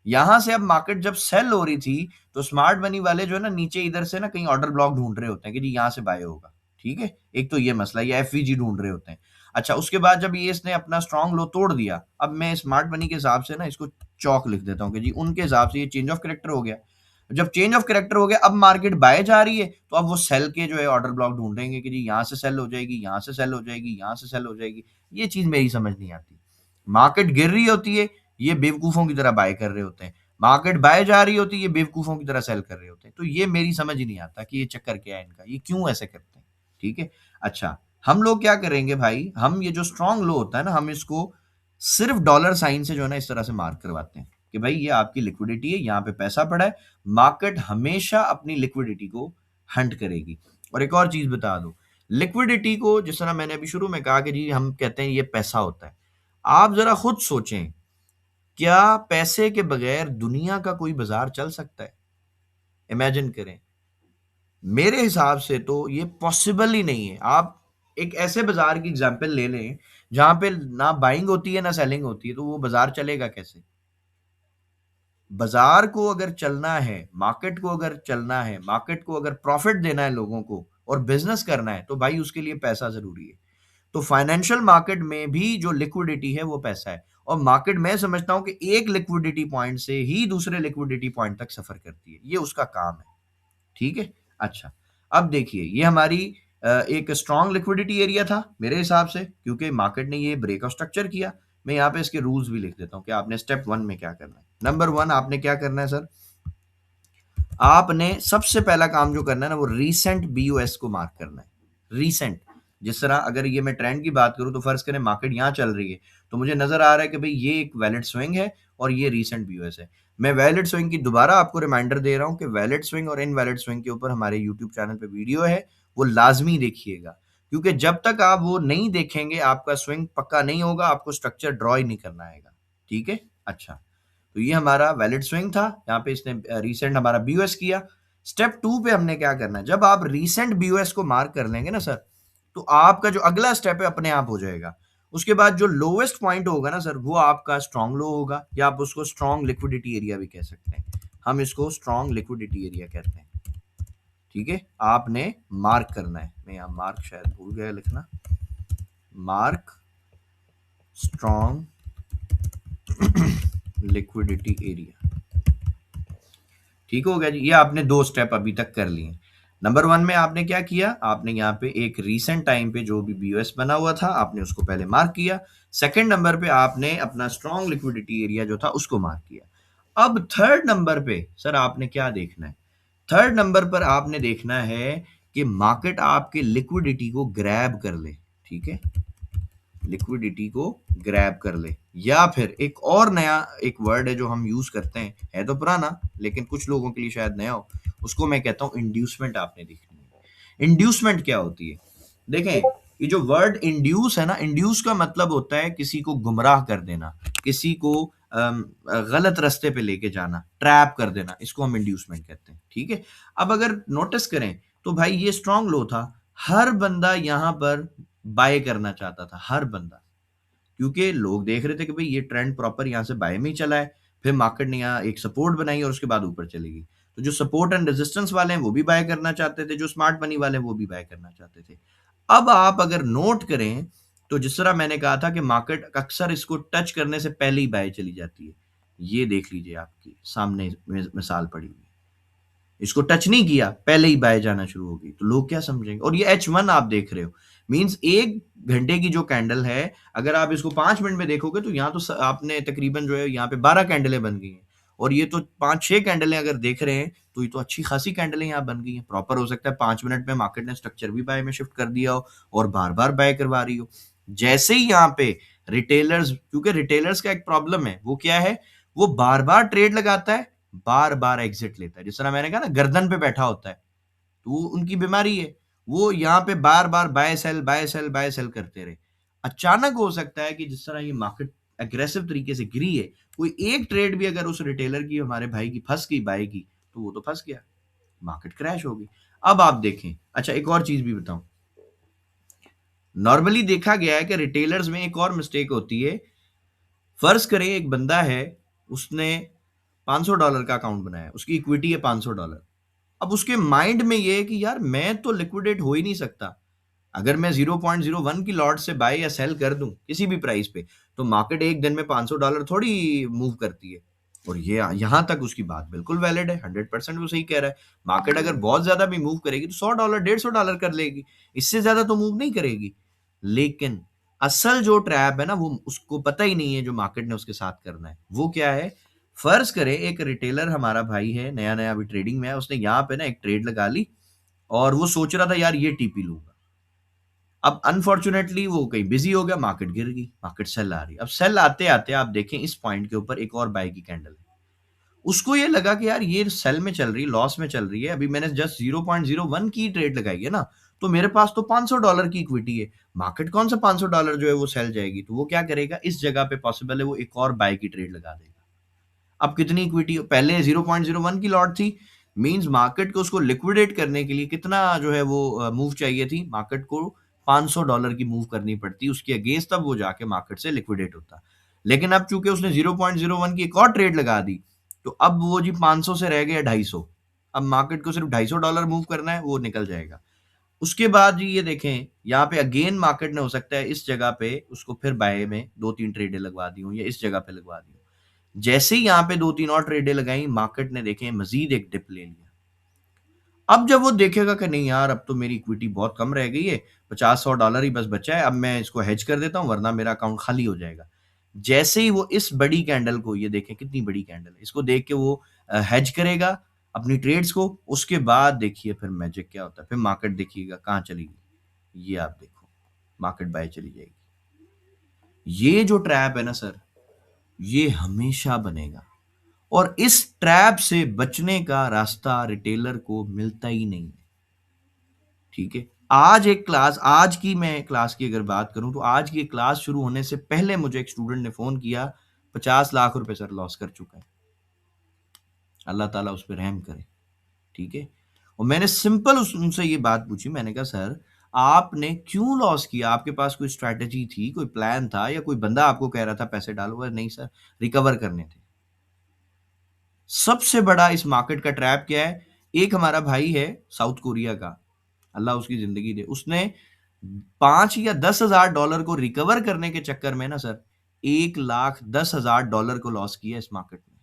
यहां से अब मार्केट जब सेल हो रही थी, तो स्मार्ट मनी वाले जो है ना, नीचे इधर से ना कहीं ऑर्डर ब्लॉक ढूंढ रहे होते हैं कि जी यहां से बाय होगा। ठीक है, एक तो ये मसला, ये FVG ढूंढ रहे होते हैं। अच्छा, उसके बाद जब ये इसने अपना स्ट्रॉन्ग लो तोड़ दिया, अब मैं स्मार्ट मनी के हिसाब से ना इसको चौक लिख देता हूँ कि जी उनके हिसाब से ये चेंज ऑफ करेक्टर हो गया। जब चेंज ऑफ करेक्टर हो गया, अब मार्केट बाय जा रही है, तो अब वो सेल के जो है ऑर्डर ब्लॉक ढूंढेंगे कि जी यहां से सेल हो जाएगी, यहां से सेल हो जाएगी, यहां से सेल हो जाएगी। ये चीज मेरी समझ नहीं आती। मार्केट गिर रही होती है, ये बेवकूफों की तरह बाय कर रहे होते हैं, मार्केट बाय जा रही होती है, ये बेवकूफों की तरह सेल कर रहे होते हैं। तो ये मेरी समझ ही नहीं आता कि ये चक्कर क्या है इनका, ये क्यों ऐसे करते हैं। ठीक है, अच्छा, हम लोग क्या करेंगे भाई, हम ये जो स्ट्रॉन्ग लो होता है ना, हम इसको सिर्फ डॉलर साइन से जो है ना इस तरह से मार्क करवाते हैं। कि भाई ये आपकी लिक्विडिटी है, यहाँ पे पैसा पड़ा है। मार्केट हमेशा अपनी लिक्विडिटी को हंट करेगी। और एक और चीज बता दूं, लिक्विडिटी को जिस तरह मैंने अभी शुरू में कहा कि जी हम कहते हैं ये पैसा होता है, आप जरा खुद सोचें, क्या पैसे के बगैर दुनिया का कोई बाजार चल सकता है? इमेजिन करें। मेरे हिसाब से तो ये पॉसिबल ही नहीं है। आप एक ऐसे बाजार की एग्जांपल ले लें जहां पे ना बाइंग होती है ना सेलिंग होती है, तो वो बाजार चलेगा कैसे? बाजार को अगर चलना है, मार्केट को अगर चलना है, मार्केट को अगर प्रॉफिट देना है लोगों को और बिजनेस करना है, तो भाई उसके लिए पैसा जरूरी है। तो फाइनेंशियल मार्केट में भी जो लिक्विडिटी है वो पैसा है। और मार्केट मैं समझता हूं कि एक लिक्विडिटी पॉइंट से ही दूसरे लिक्विडिटी पॉइंट तक सफर करती है, ये उसका काम है। ठीक है। अच्छा, अब देखिए ये हमारी एक स्ट्रॉन्ग लिक्विडिटी एरिया था मेरे हिसाब से, क्योंकि मार्केट ने ये ब्रेकआउट स्ट्रक्चर किया। मैं यहाँ पे इसके रूल्स भी लिख देता हूँ कि आपने स्टेप 1 में क्या करना है। नंबर 1 आपने क्या करना है सर, आपने सबसे पहला काम जो करना है ना, वो रीसेंट बीओएस को मार्क करना है। रीसेंट, जिस तरह अगर ये मैं ट्रेंड की बात करूं तो फर्ज करें मार्केट यहां चल रही है, तो मुझे नजर आ रहा है कि भाई ये एक वैलिड स्विंग है और ये रीसेंट बीओएस है। मैं वैलिड स्विंग की दोबारा आपको रिमाइंडर दे रहा हूं कि वैलिड स्विंग और इनवैलिड स्विंग के ऊपर हमारे यूट्यूब चैनल पे वीडियो है, वो लाजमी देखिएगा। क्योंकि जब तक आप वो नहीं देखेंगे आपका स्विंग पक्का नहीं होगा, आपको स्ट्रक्चर ड्रॉ ही नहीं करना आएगा। ठीक है। अच्छा, तो ये हमारा वैलिड स्विंग था, यहाँ पे इसने रीसेंट हमारा बीओएस किया। स्टेप 2 पे हमने क्या करना है, जब आप रीसेंट बीओएस को मार्क कर लेंगे ना सर, तो आपका जो अगला स्टेप है अपने आप हो जाएगा। उसके बाद जो लोवेस्ट पॉइंट होगा ना सर, वो आपका स्ट्रॉन्ग लो होगा, या आप उसको स्ट्रॉन्ग लिक्विडिटी एरिया भी कह सकते हैं। हम इसको स्ट्रॉन्ग लिक्विडिटी एरिया कहते हैं। ठीक है, आपने मार्क करना है। मैं यहाँ मार्क शायद भूल गया लिखना, मार्क स्ट्रॉन्ग लिक्विडिटी एरिया। ठीक हो गया जी। ये आपने 2 स्टेप अभी तक कर लिए। नंबर 1 में आपने क्या किया, आपने यहाँ पे एक रीसेंट टाइम पे जो भी बीओएस बना हुआ था आपने उसको पहले मार्क किया। सेकंड नंबर पे आपने अपना स्ट्रॉन्ग लिक्विडिटी एरिया जो था उसको मार्क किया। अब थर्ड नंबर पे सर आपने क्या देखना है, थर्ड नंबर पर आपने देखना है कि मार्केट आपके लिक्विडिटी को ग्रैब कर ले। ठीक है, लिक्विडिटी को ग्रैब कर ले, या फिर एक और नया एक वर्ड है जो हम यूज करते हैं, है तो पुराना लेकिन कुछ लोगों के लिए शायद नया हो, उसको मैं कहता हूं इंड्यूसमेंट। आपने देखनी है इंड्यूसमेंट क्या होती है। देखें, ये जो वर्ड इंड्यूस है ना, इंड्यूस का मतलब होता है किसी को गुमराह कर देना, किसी को गलत रास्ते पे लेके जाना, ट्रैप कर देना, इसको हम इंड्यूसमेंट कहते हैं। ठीक है। अब अगर नोटिस करें तो भाई ये स्ट्रांग लो था, हर बंदा यहां पर बाय करना चाहता था, हर बंदा, क्योंकि लोग देख रहे थे कि भाई ये ट्रेंड प्रॉपर यहाँ से बाय में ही चला है। फिर मार्केट ने यहाँ एक सपोर्ट बनाई और उसके बाद ऊपर चलेगी। तो जो सपोर्ट एंड रेजिस्टेंस वाले हैं वो भी बाय करना चाहते थे, जो स्मार्ट मनी वाले हैं वो भी बाय करना चाहते थे। अब आप अगर नोट करें तो जिस तरह मैंने कहा था कि मार्केट अक्सर इसको टच करने से पहले ही बाय चली जाती है, ये देख लीजिए आपकी सामने मिसाल पड़ी हुई है। इसको टच नहीं किया, पहले ही बाय जाना शुरू हो गई, तो लोग क्या समझेंगे। और ये H1 आप देख रहे हो, मींस 1 घंटे की जो कैंडल है, अगर आप इसको 5 मिनट में देखोगे तो यहाँ तो आपने तकरीबन जो है यहाँ पे 12 कैंडलें बन गई हैं। और ये तो 5-6 कैंडलें अगर देख रहे हैं तो ये तो अच्छी खासी कैंडलें यहाँ बन गई हैं। प्रॉपर हो सकता है 5 मिनट में मार्केट ने स्ट्रक्चर भी बाय में शिफ्ट कर दिया हो और बार बार बाय करवा रही हो। जैसे ही यहाँ पे रिटेलर्स, क्योंकि रिटेलर्स का एक प्रॉब्लम है, वो क्या है, वो बार बार ट्रेड लगाता है, बार बार एग्जिट लेता है। जिस तरह मैंने कहा ना गर्दन पे बैठा होता है, तो वो उनकी बीमारी है। वो यहाँ पे बार बार buy sell buy sell buy sell करते रहे। अचानक हो सकता है कि जिस तरह ये मार्केट एग्रेसिव तरीके से गिरी है, कोई एक ट्रेड भी अगर उस रिटेलर की, हमारे भाई की फंस गई बाय की, तो वो तो फंस गया, मार्केट क्रैश होगी। अब आप देखें, अच्छा एक और चीज भी बताऊं, नॉर्मली देखा गया है कि रिटेलर्स में एक और मिस्टेक होती है। फर्ज करें एक बंदा है, उसने $500 का अकाउंट बनाया, उसकी इक्विटी है $500। अब उसके माइंड में ये है कि यार मैं तो लिक्विडेट हो ही नहीं सकता, अगर मैं 0.01 की लॉट से बाय या सेल कर दूं किसी भी प्राइस पे, तो मार्केट एक दिन में $500 थोड़ी मूव करती है। और ये यहां तक उसकी बात बिल्कुल वैलिड है, 100% वो सही कह रहा है। मार्केट अगर बहुत ज्यादा भी मूव करेगी तो $100 $150 कर लेगी, इससे ज्यादा तो मूव नहीं करेगी। लेकिन असल जो ट्रैप है ना, वो उसको पता ही नहीं है जो मार्केट ने उसके साथ करना है। वो क्या है, फर्ज करें एक रिटेलर हमारा भाई है, नया नया अभी ट्रेडिंग में है, उसने यहाँ पे ना एक ट्रेड लगा ली और वो सोच रहा था यार ये टीपी लूंगा। अब अनफॉर्चुनेटली वो कहीं बिजी हो गया, मार्केट गिर गई, मार्केट सेल आ रही। अब सेल आते आते आप देखें इस पॉइंट के ऊपर एक और बाय की कैंडल है। उसको ये लगा कि यार ये सेल में चल रही है, लॉस में चल रही है, अभी मैंने जस्ट 0.01 की ट्रेड लगाई है ना, तो मेरे पास तो $500 की इक्विटी है, मार्केट कौन सा $500 जो है वो सेल जाएगी। तो वो क्या करेगा, इस जगह पे पॉसिबल है वो एक और बाय की ट्रेड लगा देगा। अब कितनी इक्विटी, पहले 0.01 की लॉट थी, मींस मार्केट को उसको लिक्विडेट करने के लिए कितना जो है वो मूव चाहिए थी, मार्केट को $500 की मूव करनी पड़ती, उसके अगेंस्ट तब वो जाके मार्केट से लिक्विडेट होता। लेकिन अब चूंकि उसने 0.01 की एक और ट्रेड लगा दी, तो अब वो जी 500 से रह गया 250। अब मार्केट को सिर्फ $250 मूव करना है, वो निकल जाएगा। उसके बाद जी ये देखें, यहाँ पे अगेन मार्केट ने हो सकता है इस जगह पे उसको फिर बाय में 2-3 ट्रेडें लगवा दी हूँ, या इस जगह पे लगवा दी हूँ। जैसे ही यहाँ पे 2-3 और ट्रेडें लगाई, मार्केट ने देखें मजीद एक डिप ले लिया। अब जब वो देखेगा कि नहीं यार, अब तो मेरी इक्विटी बहुत कम रह गई है, $50-100 ही बस बचा है, अब मैं इसको हेज कर देता हूँ वरना मेरा अकाउंट खाली हो जाएगा। जैसे ही वो इस बड़ी कैंडल को, ये देखें कितनी बड़ी कैंडल है, इसको देख के वो हेज करेगा अपनी ट्रेड्स को। उसके बाद देखिए फिर मैजिक क्या होता है, फिर मार्केट देखिएगा कहाँ चलेगी, ये आप देखो, मार्केट बाय चली जाएगी। ये जो ट्रैप है ना सर, ये हमेशा बनेगा, और इस ट्रैप से बचने का रास्ता रिटेलर को मिलता ही नहीं है। ठीक है, आज की मैं क्लास की अगर बात करूं, तो आज की क्लास शुरू होने से पहले मुझे एक स्टूडेंट ने फोन किया, 50 लाख रुपए सर लॉस कर चुका है, अल्लाह ताला उस पर रहम करे। ठीक है, और मैंने सिंपल उनसे ये बात पूछी, मैंने कहा सर आपने क्यों लॉस किया, आपके पास कोई स्ट्रैटेजी थी, कोई प्लान था, या कोई बंदा आपको कह रहा था पैसे डालो? नहीं सर, रिकवर करने थे। सबसे बड़ा इस मार्केट का ट्रैप क्या है, एक हमारा भाई है साउथ कोरिया का, अल्लाह उसकी जिंदगी दे, उसने 5 या 10 हजार डॉलर को रिकवर करने के चक्कर में ना सर, 1,10,000 डॉलर को लॉस किया इस मार्केट में।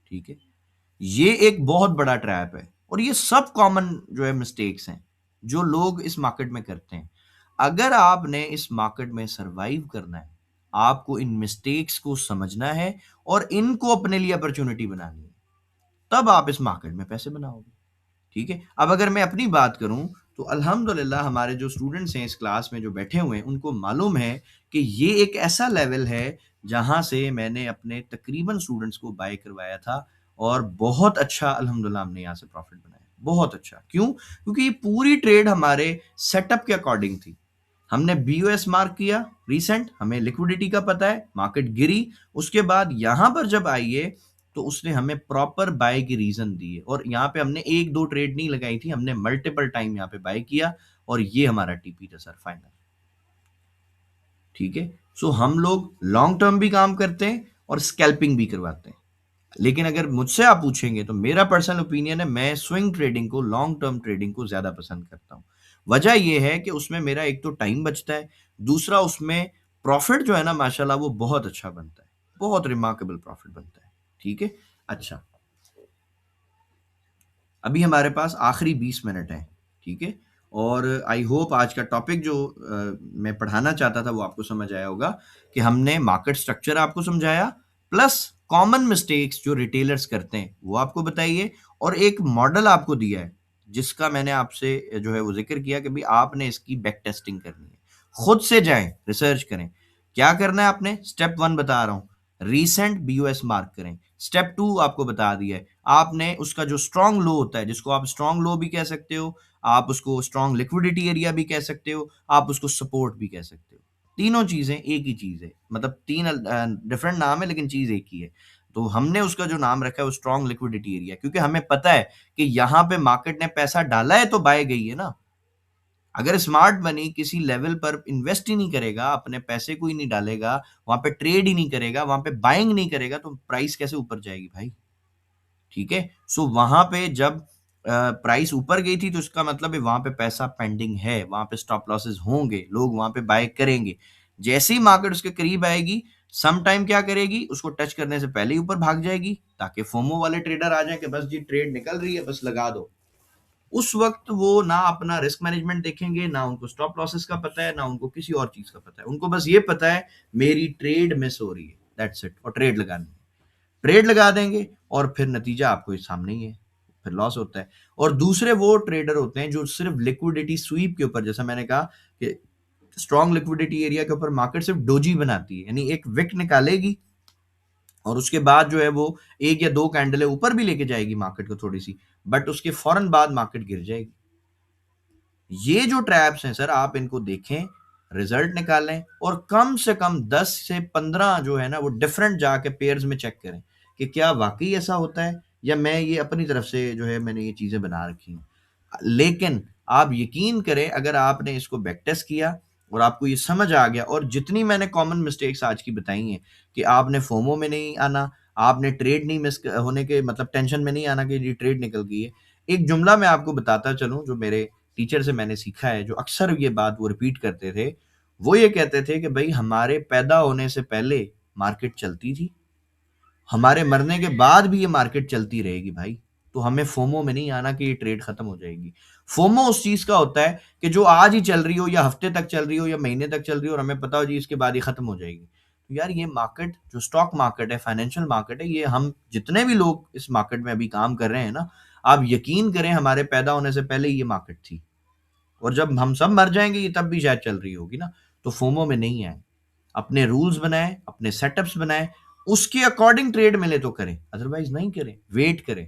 ठीक है, ये एक बहुत बड़ा ट्रैप है, और ये सब कॉमन जो है मिस्टेक्स हैं जो लोग इस मार्केट में करते हैं। अगर आपने इस मार्केट में सरवाइव करना है, आपको इन मिस्टेक्स को समझना है और इनको अपने लिए अपॉर्चुनिटी बनानी है, तब आप इस मार्केट में पैसे बनाओगे। ठीक है, अब अगर मैं अपनी बात करूं, तो अल्हम्दुलिल्लाह हमारे जो स्टूडेंट्स हैं इस क्लास में जो बैठे हुए हैं, उनको मालूम है कि ये एक ऐसा लेवल है जहां से मैंने अपने तकरीबन स्टूडेंट्स को बाय करवाया था, और बहुत अच्छा अल्हम्दुलिल्लाह हमने यहाँ से प्रॉफिट बनाया, बहुत अच्छा। क्यों? क्योंकि ये पूरी ट्रेड हमारे सेटअप के अकॉर्डिंग थी। हमने बीओएस मार्क किया, रीसेंट हमें लिक्विडिटी का पता है, मार्केट गिरी, उसके बाद यहां पर जब आई है, तो उसने हमें प्रॉपर बाय की रीजन दी है, और यहाँ पे हमने एक दो ट्रेड नहीं लगाई थी, हमने मल्टीपल टाइम यहाँ पे बाय किया, और ये हमारा टीपी था सर फाइनल। ठीक है, सो हम लोग लॉन्ग टर्म भी काम करते हैं और स्कैल्पिंग भी करवाते हैं। लेकिन अगर मुझसे आप पूछेंगे, तो मेरा पर्सनल ओपिनियन है, मैं स्विंग ट्रेडिंग को, लॉन्ग टर्म ट्रेडिंग को ज्यादा पसंद करता हूं। वजह यह है कि उसमें मेरा एक तो टाइम बचता है, दूसरा उसमें प्रॉफिट जो है ना माशाल्लाह वो बहुत अच्छा बनता है, बहुत रिमार्केबल प्रॉफिट बनता है। ठीक है, अच्छा, अभी हमारे पास आखिरी 20 मिनट है। ठीक है, और आई होप आज का टॉपिक जो मैं पढ़ाना चाहता था वो आपको समझ आया होगा, कि हमने मार्केट स्ट्रक्चर आपको समझाया, प्लस कॉमन मिस्टेक्स जो रिटेलर्स करते हैं वो आपको बताइए, और एक मॉडल आपको दिया है जिसका मैंने आपसे जो है वो जिक्र किया कि भाई आपने इसकी बैक टेस्टिंग करनी है, खुद से जाएं, रिसर्च करें। क्या करना है आपने, स्टेप 1 बता रहा हूं, रीसेंट बीओएस मार्क करें। स्टेप 2 आपको बता दिया है, आपने उसका जो स्ट्रॉन्ग लो होता है, जिसको आप स्ट्रॉन्ग लो भी कह सकते हो, आप उसको स्ट्रॉन्ग लिक्विडिटी एरिया भी कह सकते हो, आप उसको सपोर्ट भी कह सकते हो। तीनों चीजें एक ही चीज है, मतलब तीन डिफरेंट नाम है लेकिन चीज एक ही है। तो हमने उसका जो नाम रखा है वो स्ट्रॉन्ग लिक्विडिटी एरिया, क्योंकि हमें पता है कि यहां पे मार्केट ने पैसा डाला है तो बाय गई है ना। अगर स्मार्ट मनी किसी लेवल पर इन्वेस्ट ही नहीं करेगा, अपने पैसे को ही नहीं डालेगा, वहां पे ट्रेड ही नहीं करेगा, वहां पे बाइंग नहीं करेगा, तो प्राइस कैसे ऊपर जाएगी भाई। ठीक है, सो वहां पे जब प्राइस ऊपर गई थी, तो इसका मतलब है वहां पे पैसा पेंडिंग है, वहां पे स्टॉप लॉसेस होंगे, लोग वहां पे बाय करेंगे। जैसे ही मार्केट उसके करीब आएगी, सम टाइम क्या करेगी, उसको टच करने से पहले ही ऊपर भाग जाएगी, ताकि फोमो वाले ट्रेडर आ जाए कि बस जी ट्रेड निकल रही है बस लगा दो। उस वक्त वो ना अपना रिस्क मैनेजमेंट देखेंगे, ना उनको स्टॉप लॉसेस का पता है, ना उनको किसी और चीज का पता है, उनको बस ये पता है मेरी ट्रेड मिस हो रही है, दैट्स इट, और ट्रेड लगानी है। ट्रेड लगा देंगे और फिर नतीजा आपको सामने ही है, फिर लॉस होता है। और दूसरे वो ट्रेडर होते हैं जो सिर्फ लिक्विडिटी स्वीप के ऊपर, जैसा मैंने कहा कि स्ट्रॉन्ग लिक्विडिटी एरिया के ऊपर मार्केट सिर्फ डोजी बनाती है, यानी एक विक निकालेगी और उसके बाद जो है वो एक या दो कैंडलें ऊपर भी लेके जाएगी मार्केट को थोड़ी सी, बट उसके फौरन बाद मार्केट गिर जाएगी। ये जो ट्रैप्स हैं सर, आप इनको देखें, रिजल्ट निकालें और कम से कम 10 से 15 जो है ना वो डिफरेंट जाके पेयर्स में चेक करें कि क्या वाकई ऐसा होता है या मैं ये अपनी तरफ से जो है मैंने ये चीजें बना रखी हैं। लेकिन आप यकीन करें, अगर आपने इसको बैक टेस्ट किया और आपको ये समझ आ गया, और जितनी मैंने कॉमन मिस्टेक्स आज की बताई हैं कि आपने फोमो में नहीं आना, आपने ट्रेड नहीं मिस होने के मतलब टेंशन में नहीं आना कि ये ट्रेड निकल गई है। एक जुमला मैं आपको बताता चलूं जो मेरे टीचर से मैंने सीखा है, जो अक्सर ये बात वो रिपीट करते थे। वो ये कहते थे कि भाई हमारे पैदा होने से पहले मार्केट चलती थी, हमारे मरने के बाद भी ये मार्केट चलती रहेगी भाई। तो हमें फोमो में नहीं आना कि ये ट्रेड खत्म हो जाएगी। फोमो उस चीज का होता है कि जो आज ही चल रही हो या हफ्ते तक चल रही हो या महीने तक चल रही हो और हमें पता हो जी इसके बाद ये खत्म हो जाएगी। तो यार ये मार्केट जो स्टॉक मार्केट है, फाइनेंशियल मार्केट है, ये हम जितने भी लोग इस मार्केट में अभी काम कर रहे हैं ना, आप यकीन करें हमारे पैदा होने से पहले ही ये मार्केट थी। और जब हम सब मर जाएंगे ये तब भी शायद चल रही होगी ना। तो फोमो में नहीं आए, अपने रूल्स बनाए, अपने सेटअप्स बनाए, उसके अकॉर्डिंग ट्रेड मिले तो करें, अदरवाइज नहीं करें, वेट करें।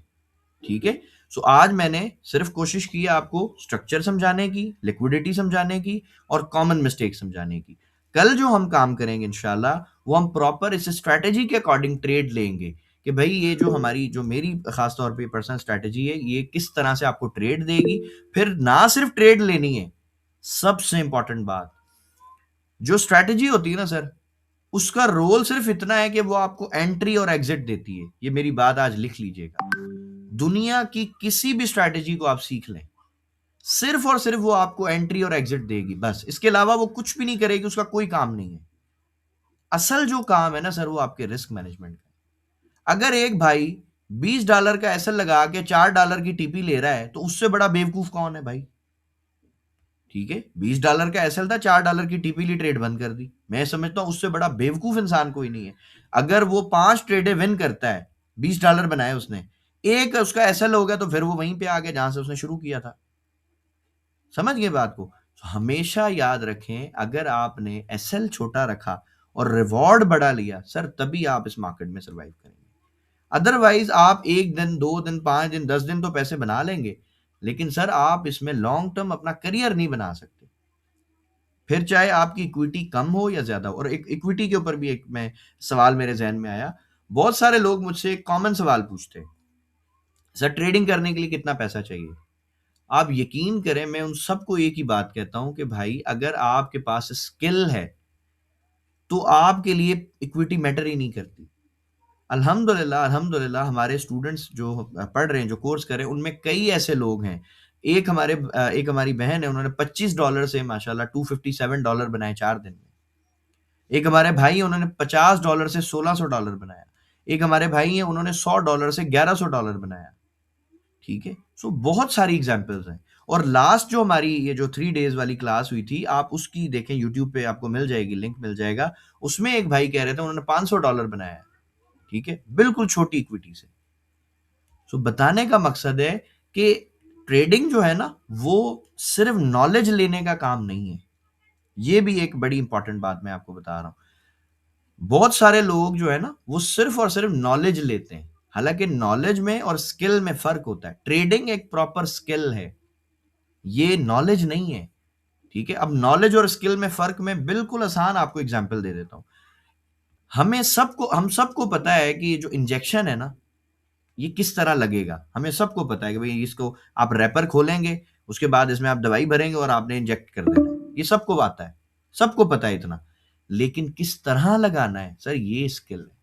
ठीक है। सो आज मैंने सिर्फ कोशिश की है आपको स्ट्रक्चर समझाने की, लिक्विडिटी समझाने की और कॉमन मिस्टेक समझाने की। कल जो हम काम करेंगे इंशाल्लाह, वो हम प्रॉपर इस स्ट्रैटेजी के अकॉर्डिंग ट्रेड लेंगे कि भाई ये जो हमारी जो मेरी खास तौर पे पर्सनल स्ट्रैटेजी है ये किस तरह से आपको ट्रेड देगी। फिर ना सिर्फ ट्रेड लेनी है, सबसे इंपॉर्टेंट बात, जो स्ट्रैटेजी होती है ना सर, उसका रोल सिर्फ इतना है कि वो आपको एंट्री और एग्जिट देती है। ये मेरी बात आज लिख लीजिएगा। दुनिया की किसी भी स्ट्रैटेजी को आप सीख लें, सिर्फ और सिर्फ वो आपको एंट्री और एग्जिट देगी, बस इसके अलावा वो कुछ भी नहीं करेगी, उसका कोई काम नहीं है। असल जो काम है ना सर, वो आपके रिस्क मैनेजमेंट का। अगर एक भाई $20 का एसएल लगा के $4 की टीपी ले रहा है तो उससे बड़ा बेवकूफ कौन है भाई। ठीक है, $20 का एसएल था, $4 की टीपी ली, ट्रेड बंद कर दी। मैं समझता हूं उससे बड़ा बेवकूफ इंसान कोई नहीं है। अगर वो 5 ट्रेडे विन करता है, $20 बनाए उसने, एक उसका एसएल हो गया, तो फिर वो वहीं पे आ गया जहां से उसने शुरू किया था। समझ गए बात को। तो हमेशा याद रखें, अगर आपने एसएल छोटा रखा और रिवॉर्ड बड़ा लिया सर, तभी आप इस मार्केट में सर्वाइव करेंगे। अदरवाइज आप 1 दिन 2 दिन 5 दिन 10 दिन तो पैसे बना लेंगे, लेकिन सर आप इसमें लॉन्ग टर्म अपना करियर नहीं बना सकते। फिर चाहे आपकी इक्विटी कम हो या ज्यादा हो। और एक इक्विटी के ऊपर भी एक मैं सवाल मेरे जहन में आया। बहुत सारे लोग मुझसे एक कॉमन सवाल पूछते हैं, सर ट्रेडिंग करने के लिए कितना पैसा चाहिए। आप यकीन करें, मैं उन सबको एक ही बात कहता हूं कि भाई अगर आपके पास स्किल है तो आपके लिए इक्विटी मैटर ही नहीं करती। अल्हम्दुलिल्लाह अल्हम्दुलिल्लाह हमारे स्टूडेंट्स जो पढ़ रहे हैं, जो कोर्स कर रहे हैं, उनमें कई ऐसे लोग हैं। एक हमारी बहन है, उन्होंने $25 से माशाल्लाह $257 बनाए 4 दिन में। एक हमारे भाई हैं, उन्होंने $50 से $1600 बनाया। एक हमारे भाई हैं, उन्होंने $100 से $1100 बनाया। ठीक है। सो बहुत सारी एग्जांपल्स हैं। और लास्ट जो हमारी ये जो 3 डेज वाली क्लास हुई थी, आप उसकी देखें, यूट्यूब पे आपको मिल जाएगी, लिंक मिल जाएगा। उसमें एक भाई कह रहे थे उन्होंने $500 बनाया। ठीक है, बिल्कुल छोटी इक्विटी से। सो बताने का मकसद है कि ट्रेडिंग जो है ना, वो सिर्फ नॉलेज लेने का काम नहीं है। ये भी एक बड़ी इंपॉर्टेंट बात मैं आपको बता रहा हूं। बहुत सारे लोग जो है ना, वो सिर्फ और सिर्फ नॉलेज लेते हैं, हालांकि नॉलेज में और स्किल में फर्क होता है। ट्रेडिंग एक प्रॉपर स्किल है, ये नॉलेज नहीं है। ठीक है। अब नॉलेज और स्किल में फर्क मैं बिल्कुल आसान आपको एग्जांपल दे देता हूं। हम सबको पता है कि ये जो इंजेक्शन है ना, ये किस तरह लगेगा। हमें सबको पता है कि भाई इसको आप रैपर खोलेंगे, उसके बाद इसमें आप दवाई भरेंगे और आपने इंजेक्ट कर देना है। ये सबको आता है, सबको पता है इतना। लेकिन किस तरह लगाना है सर, ये स्किल है।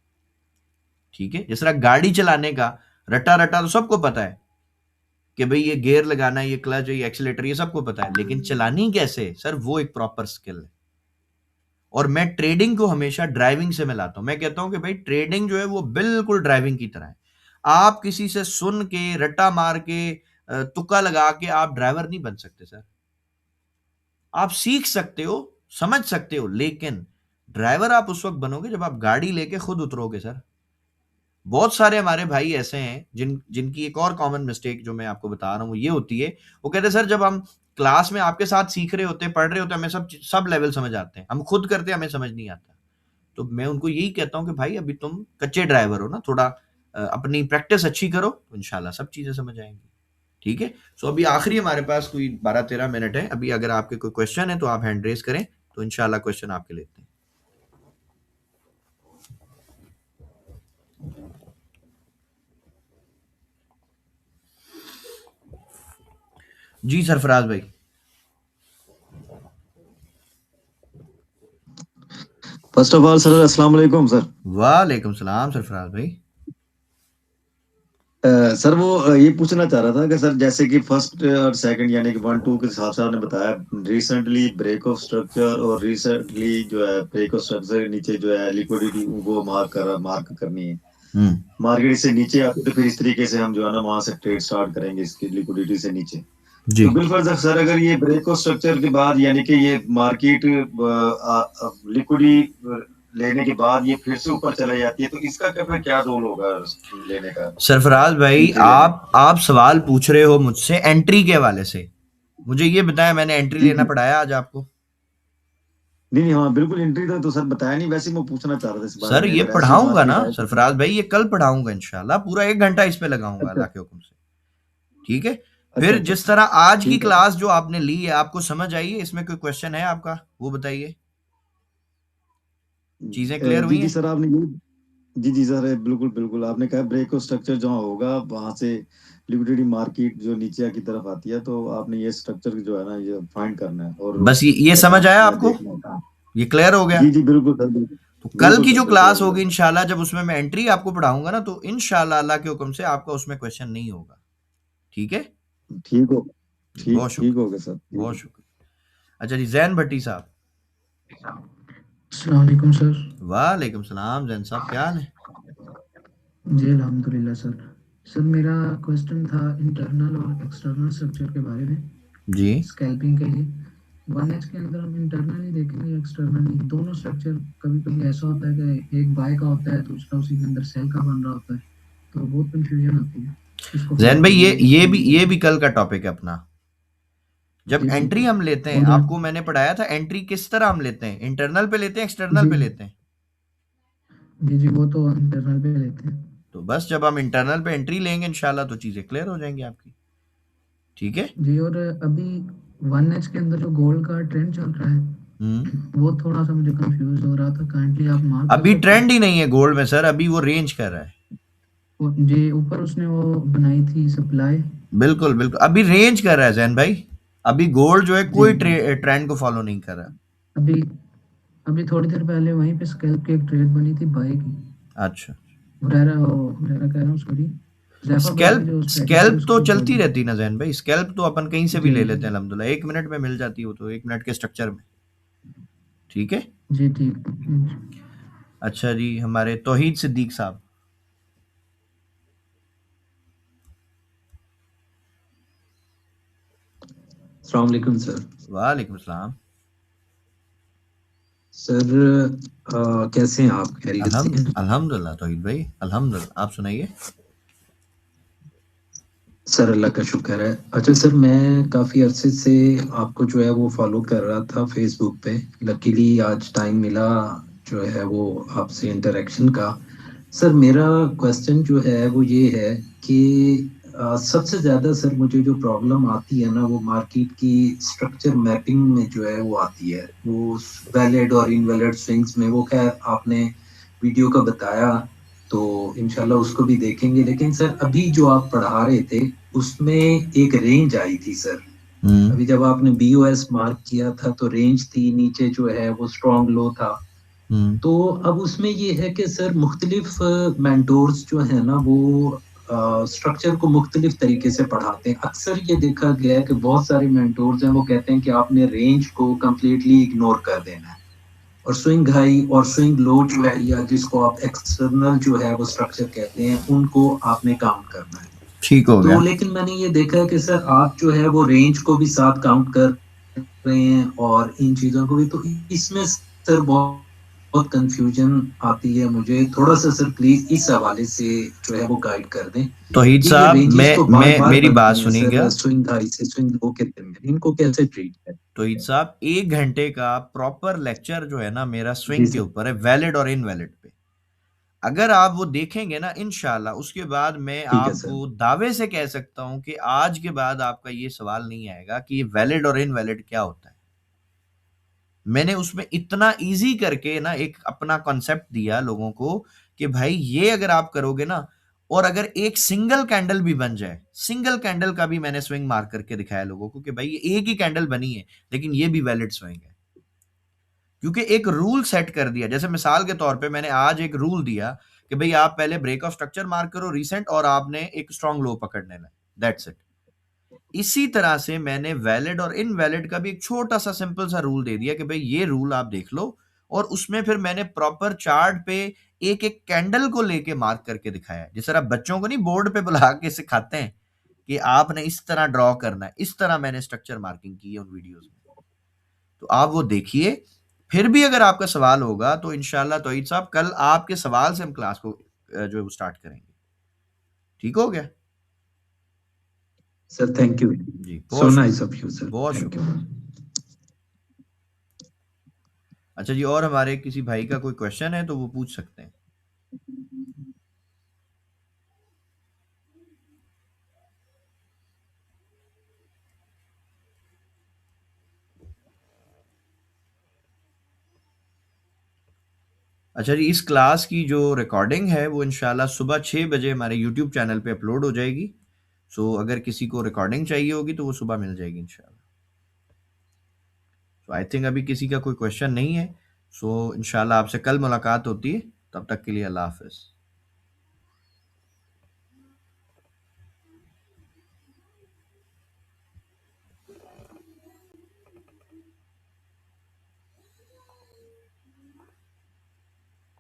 ठीक है। जिस तरह गाड़ी चलाने का रटा रटा तो सबको पता है कि भाई ये गियर लगाना है, ये क्लच है, ये एक्सीलेटर, ये सबको पता है। लेकिन चलानी कैसे सर, वो एक प्रॉपर स्किल है। और मैं ट्रेडिंग को हमेशा ड्राइविंग से मिलाता हूं। मैं कहता हूं कि भाई ट्रेडिंग जो है वो बिल्कुल ड्राइविंग की तरह है। आप किसी से सुन के, रट्टा मार के, तुक्का लगा के आप ड्राइवर नहीं बन सकते सर। आप सीख सकते हो, समझ सकते हो, लेकिन ड्राइवर आप उस वक्त बनोगे जब आप गाड़ी लेके खुद उतरोगे सर। बहुत सारे हमारे भाई ऐसे हैं जिनकी एक और कॉमन मिस्टेक जो मैं आपको बता रहा हूँ वो ये होती है, वो कहते हैं सर जब हम क्लास में आपके साथ सीख रहे होते हैं, पढ़ रहे होते हैं, हमें सब लेवल समझ आते हैं, हम खुद करते हैं हमें समझ नहीं आता। तो मैं उनको यही कहता हूँ कि भाई अभी तुम कच्चे ड्राइवर हो ना, थोड़ा अपनी प्रैक्टिस अच्छी करो तो इंशाल्लाह सब चीजें समझ आएंगी। ठीक है। सो अभी आखिरी हमारे पास कोई 12-13 मिनट है, अभी अगर आपके कोई क्वेश्चन है तो आप हैंड रेस करें, तो इंशाल्लाह क्वेश्चन आपके लेते हैं। जी सरफराज भाई। फर्स्ट ऑफ ऑल सर अस्सलाम वालेकुम सर। वालेकुम सलाम सरफराज भाई। सर वो ये पूछना चाह रहा था कि सर जैसे कि फर्स्ट और सेकंड यानी कि 1 2 के हिसाब से आपने बताया रिसेंटली ब्रेक ऑफ स्ट्रक्चर और रिसेंटली जो है ब्रेक ऑफ स्ट्रक्चर के नीचे जो है लिक्विडिटी वो मार्क करनी है। मार्केट से नीचे आती तो फिर इस तरीके से हम जो है ना वहां से ट्रेड स्टार्ट करेंगे इसकी लिक्विडिटी से नीचे। जी तो बिल्कुल सर अगर ये ब्रेक ऑफ स्ट्रक्चर के बाद यानी कि ये मार्केट लिक्विडिटी लेने के बाद ये फिर से ऊपर चला जाती है तो इसका क्या रोल होगा लेने का? सरफराज भाई आप सवाल पूछ रहे हो मुझसे एंट्री के हवाले से, मुझे ये बताया मैंने एंट्री लेना पड़ाया आज आपको? नहीं हाँ बिल्कुल एंट्री तो सर बताया नहीं, वैसे मैं पूछना चाह रहा था इस बारे सर में ये अगर ऐसी पढ़ाऊंगा ना मार्केट आए तो। सरफराज भाई, ये कल पढ़ाऊंगा इंशाल्लाह, पूरा 1 घंटा इस पे लगाऊंगा अच्छा अल्लाह के हुक्म से। ठीक है। अच्छा फिर अच्छा जिस तरह आज की ठीक है। क्लास जो आपने ली है आपको समझ आई है, इसमें कोई क्वेश्चन है आपका वो बताइए, चीजें क्लियर जी हुई जी हैं? सर आपने ये जी जी सर बिल्कुल बिल्कुल आपने कहा ब्रेक ऑफ स्ट्रक्चर जहाँ होगा वहां से लिक्विडिटी मार्केट जो नीचे की तरफ आती है तो आपने ये स्ट्रक्चर जो है ना ये फाइंड करना है और बस ये समझ आया आपको, देखना है। ये क्लियर हो गया? जी जी बिल्कुल सर बिल्कुल तो कल की सर जो बिल्कुल क्लास हो होगी गया। इंशाल्लाह, जब उसमें मैं एंट्री आपको पढ़ाऊंगा ना, तो इंशाल्लाह अल्लाह के हुक्म से आपका उसमें क्वेश्चन नहीं होगा। ठीक है ठीक हो जी, ठीक बहुत ठीक हो शुक्रिया, गया सर ठीक बहुत है। शुक्रिया। अच्छा जी, जैन भट्टी साहब। अस्सलाम वालेकुम सर। वालेकुम सलाम जैन साहब, क्या हाल है? जी अल्हम्दुलिल्लाह सर। सर मेरा क्वेश्चन था इंटरनल और एक्सटर्नल स्ट्रक्चर के बारे में जी स्कैल्पिंग के लिए। 1H के अंदर हम इंटरनली देखेंगे एक्सटर्नली दोनों स्ट्रक्चर, कभी कभी ऐसा होता है कि एक बाय का होता है दूसरा उसी के अंदर सेल का बन रहा होता है, तो बहुत कंफ्यूजन आती है इसको जैन फॉलो भाई, ये करने ये के भी लिए। ये भी कल का टॉपिक है अपना। जब जी जी। एंट्री हम लेते हैं, और आपको मैंने पढ़ाया था एंट्री किस तरह हम लेते हैं, इंटरनल पे लेते हैं एक्सटर्नल जी पे लेते हैं। जी जी वो तो इंटरनल पे लेते हैं। तो बस जब हम इंटरनल पे एंट्री लेंगे इंशाल्लाह तो चीजें क्लियर हो जाएंगी आपकी। ठीक है। जी और अभी 1H के अंदर जो गोल्ड का ट्रेंड चल रहा है वो थोड़ा सा मुझे कंफ्यूज हो रहा था, काइंडली आप मार्क कर अभी सकते ट्रेंड हैं? ही नहीं है गोल्ड में सर, अभी वो रेंज कर रहा है। जी ऊपर उसने वो बनाई थी सप्लाई। बिल्कुल बिल्कुल, अभी रेंज कर रहा है जैन भाई। अभी गोल्ड जो है जी कोई ट्रेंड को फॉलो नहीं कर रहा। अभी अभी थोड़ी देर पहले वहीं पे स्कैल्प की एक ट्रेड बनी थी बाय की। अच्छा, हुरैरा कह रहा हूँ सॉरी, ज़ैफा बाय की स्कैल्प जो स्ट्रेटजी है स्कैल्प तो उसकी ट्रेड चलती बनी। रहती ना जैन भाई, स्कैल्प तो अपन कहीं से भी जी ले लेते हैं अल्हम्दुलिल्लाह, 1 मिनट में मिल जाती है वो, तो 1 मिनट के स्ट्रक्चर में। ठीक है। जी ठीक। अच्छा जी, हमारे तौहीद सिद्दीक साहब। अस्सलाम वालेकुम सर। वालेकुम सलाम। सर कैसे हैं आप? खैरियत से हैं? अल्हम्दुलिल्लाह तौहीद भाई, अल्हम्दुलिल्लाह, आप सुनाइए। सर अल्लाह का शुक्र है। अच्छा सर मैं काफ़ी अरसे से आपको जो है वो फॉलो कर रहा था फेसबुक पे, लकीली आज टाइम मिला जो है वो आपसे इंटरेक्शन का। सर मेरा क्वेश्चन जो है वो ये है कि सबसे ज़्यादा सर मुझे जो प्रॉब्लम आती है ना वो मार्केट की स्ट्रक्चर मैपिंग में जो है वो आती है, वो वैलिड और इनवैलिड स्विंग्स में। वो खैर आपने वीडियो का बताया तो इंशाल्लाह उसको भी देखेंगे, लेकिन सर अभी जो आप पढ़ा रहे थे उसमें एक रेंज आई थी सर। अभी जब आपने BOS मार्क किया था तो रेंज थी, नीचे जो है वो स्ट्रॉन्ग लो था। तो अब उसमें ये है कि सर मुख्तलिफ मेंटोर्स जो है ना वो स्ट्रक्चर को मुख्तलिफ तरीके से पढ़ाते हैं। अक्सर ये देखा गया है कि बहुत सारे मेंटोर्स हैं वो कहते हैं कि आपने रेंज को कम्प्लीटली इग्नोर कर देना है और स्विंग हाई और स्विंग लो जो है या जिसको आप एक्सटर्नल जो है वो स्ट्रक्चर कहते हैं उनको आपने काउंट करना है। ठीक हो तो गया। लेकिन मैंने ये देखा है कि सर आप जो है वो रेंज को भी साथ काउंट कर रहे हैं और इन चीजों को भी, तो इसमें सर बहुत बहुत कंफ्यूजन आती है मुझे, थोड़ा सा सर प्लीज इस हवाले से जो है वो गाइड कर दें। तौहीद ये साहब, रेंजेस तो बार बार मेरी बात बनती हैं सुनिएगा। सर, स्विंग हाई से स्विंग लो के दिन में, इनको कैसे ट्रीट करें? तौहीद साहब, 1 घंटे का प्रॉपर लेक्चर जो है ना मेरा जी स्विंग के सर। ऊपर है, वैलिड और इनवैलिड पे। अगर आप वो देखेंगे ना इंशाल्लाह, उसके बाद मैं ठीक है सर। आपको दावे से कह सकता हूं कि आज के बाद आपका ये सवाल नहीं आएगा कि वैलिड और इनवैलिड क्या होता है। मैंने उसमें इतना इजी करके ना एक अपना कॉन्सेप्ट दिया लोगों को कि भाई ये अगर आप करोगे ना, और अगर एक सिंगल कैंडल भी बन जाए, सिंगल कैंडल का भी मैंने स्विंग मार करके दिखाया लोगों को कि भाई ये एक ही कैंडल बनी है लेकिन ये भी वैलिड स्विंग है, क्योंकि एक रूल सेट कर दिया। जैसे मिसाल के तौर पे मैंने आज एक रूल दिया कि भाई आप पहले ब्रेक ऑफ स्ट्रक्चर मार्क करो रीसेंट, और आपने एक स्ट्रॉन्ग लो पकड़ने है, दैट्स इट। इसी तरह से मैंने वैलिड और इनवैलिड का भी एक छोटा सा सिंपल सा रूल दे दिया कि भाई ये रूल आप देख लो, और उसमें फिर मैंने प्रॉपर चार्ट पे एक एक कैंडल को लेके मार्क करके दिखाया। जिस तरह बच्चों को नहीं बोर्ड पे बुला के सिखाते हैं कि आपने इस तरह ड्रॉ करना है, इस तरह मैंने स्ट्रक्चर मार्किंग की है उन वीडियोस में। तो आप वो देखिए। फिर भी अगर आपका सवाल होगा तो इंशाल्लाह तौहीद साहब कल आपके सवाल से हम क्लास को जो है वो स्टार्ट करेंगे। ठीक हो गया सर थैंक यू, जी? सो बहुत नाइस शुक्रिया, ऑफ यू सर, बहुत थैंक यू। शुक्रिया। अच्छा जी, और हमारे किसी भाई का कोई क्वेश्चन है तो वो पूछ सकते हैं। अच्छा जी, इस क्लास की जो रिकॉर्डिंग है वो इंशाल्लाह सुबह 6 बजे हमारे यूट्यूब चैनल पे अपलोड हो जाएगी। सो अगर किसी को रिकॉर्डिंग चाहिए होगी तो वो सुबह मिल जाएगी इंशाल्लाह। तो आई थिंक अभी किसी का कोई क्वेश्चन नहीं है। सो इंशाल्लाह आपसे कल मुलाकात होती है, तब तक के लिए अल्लाह हाफिज़।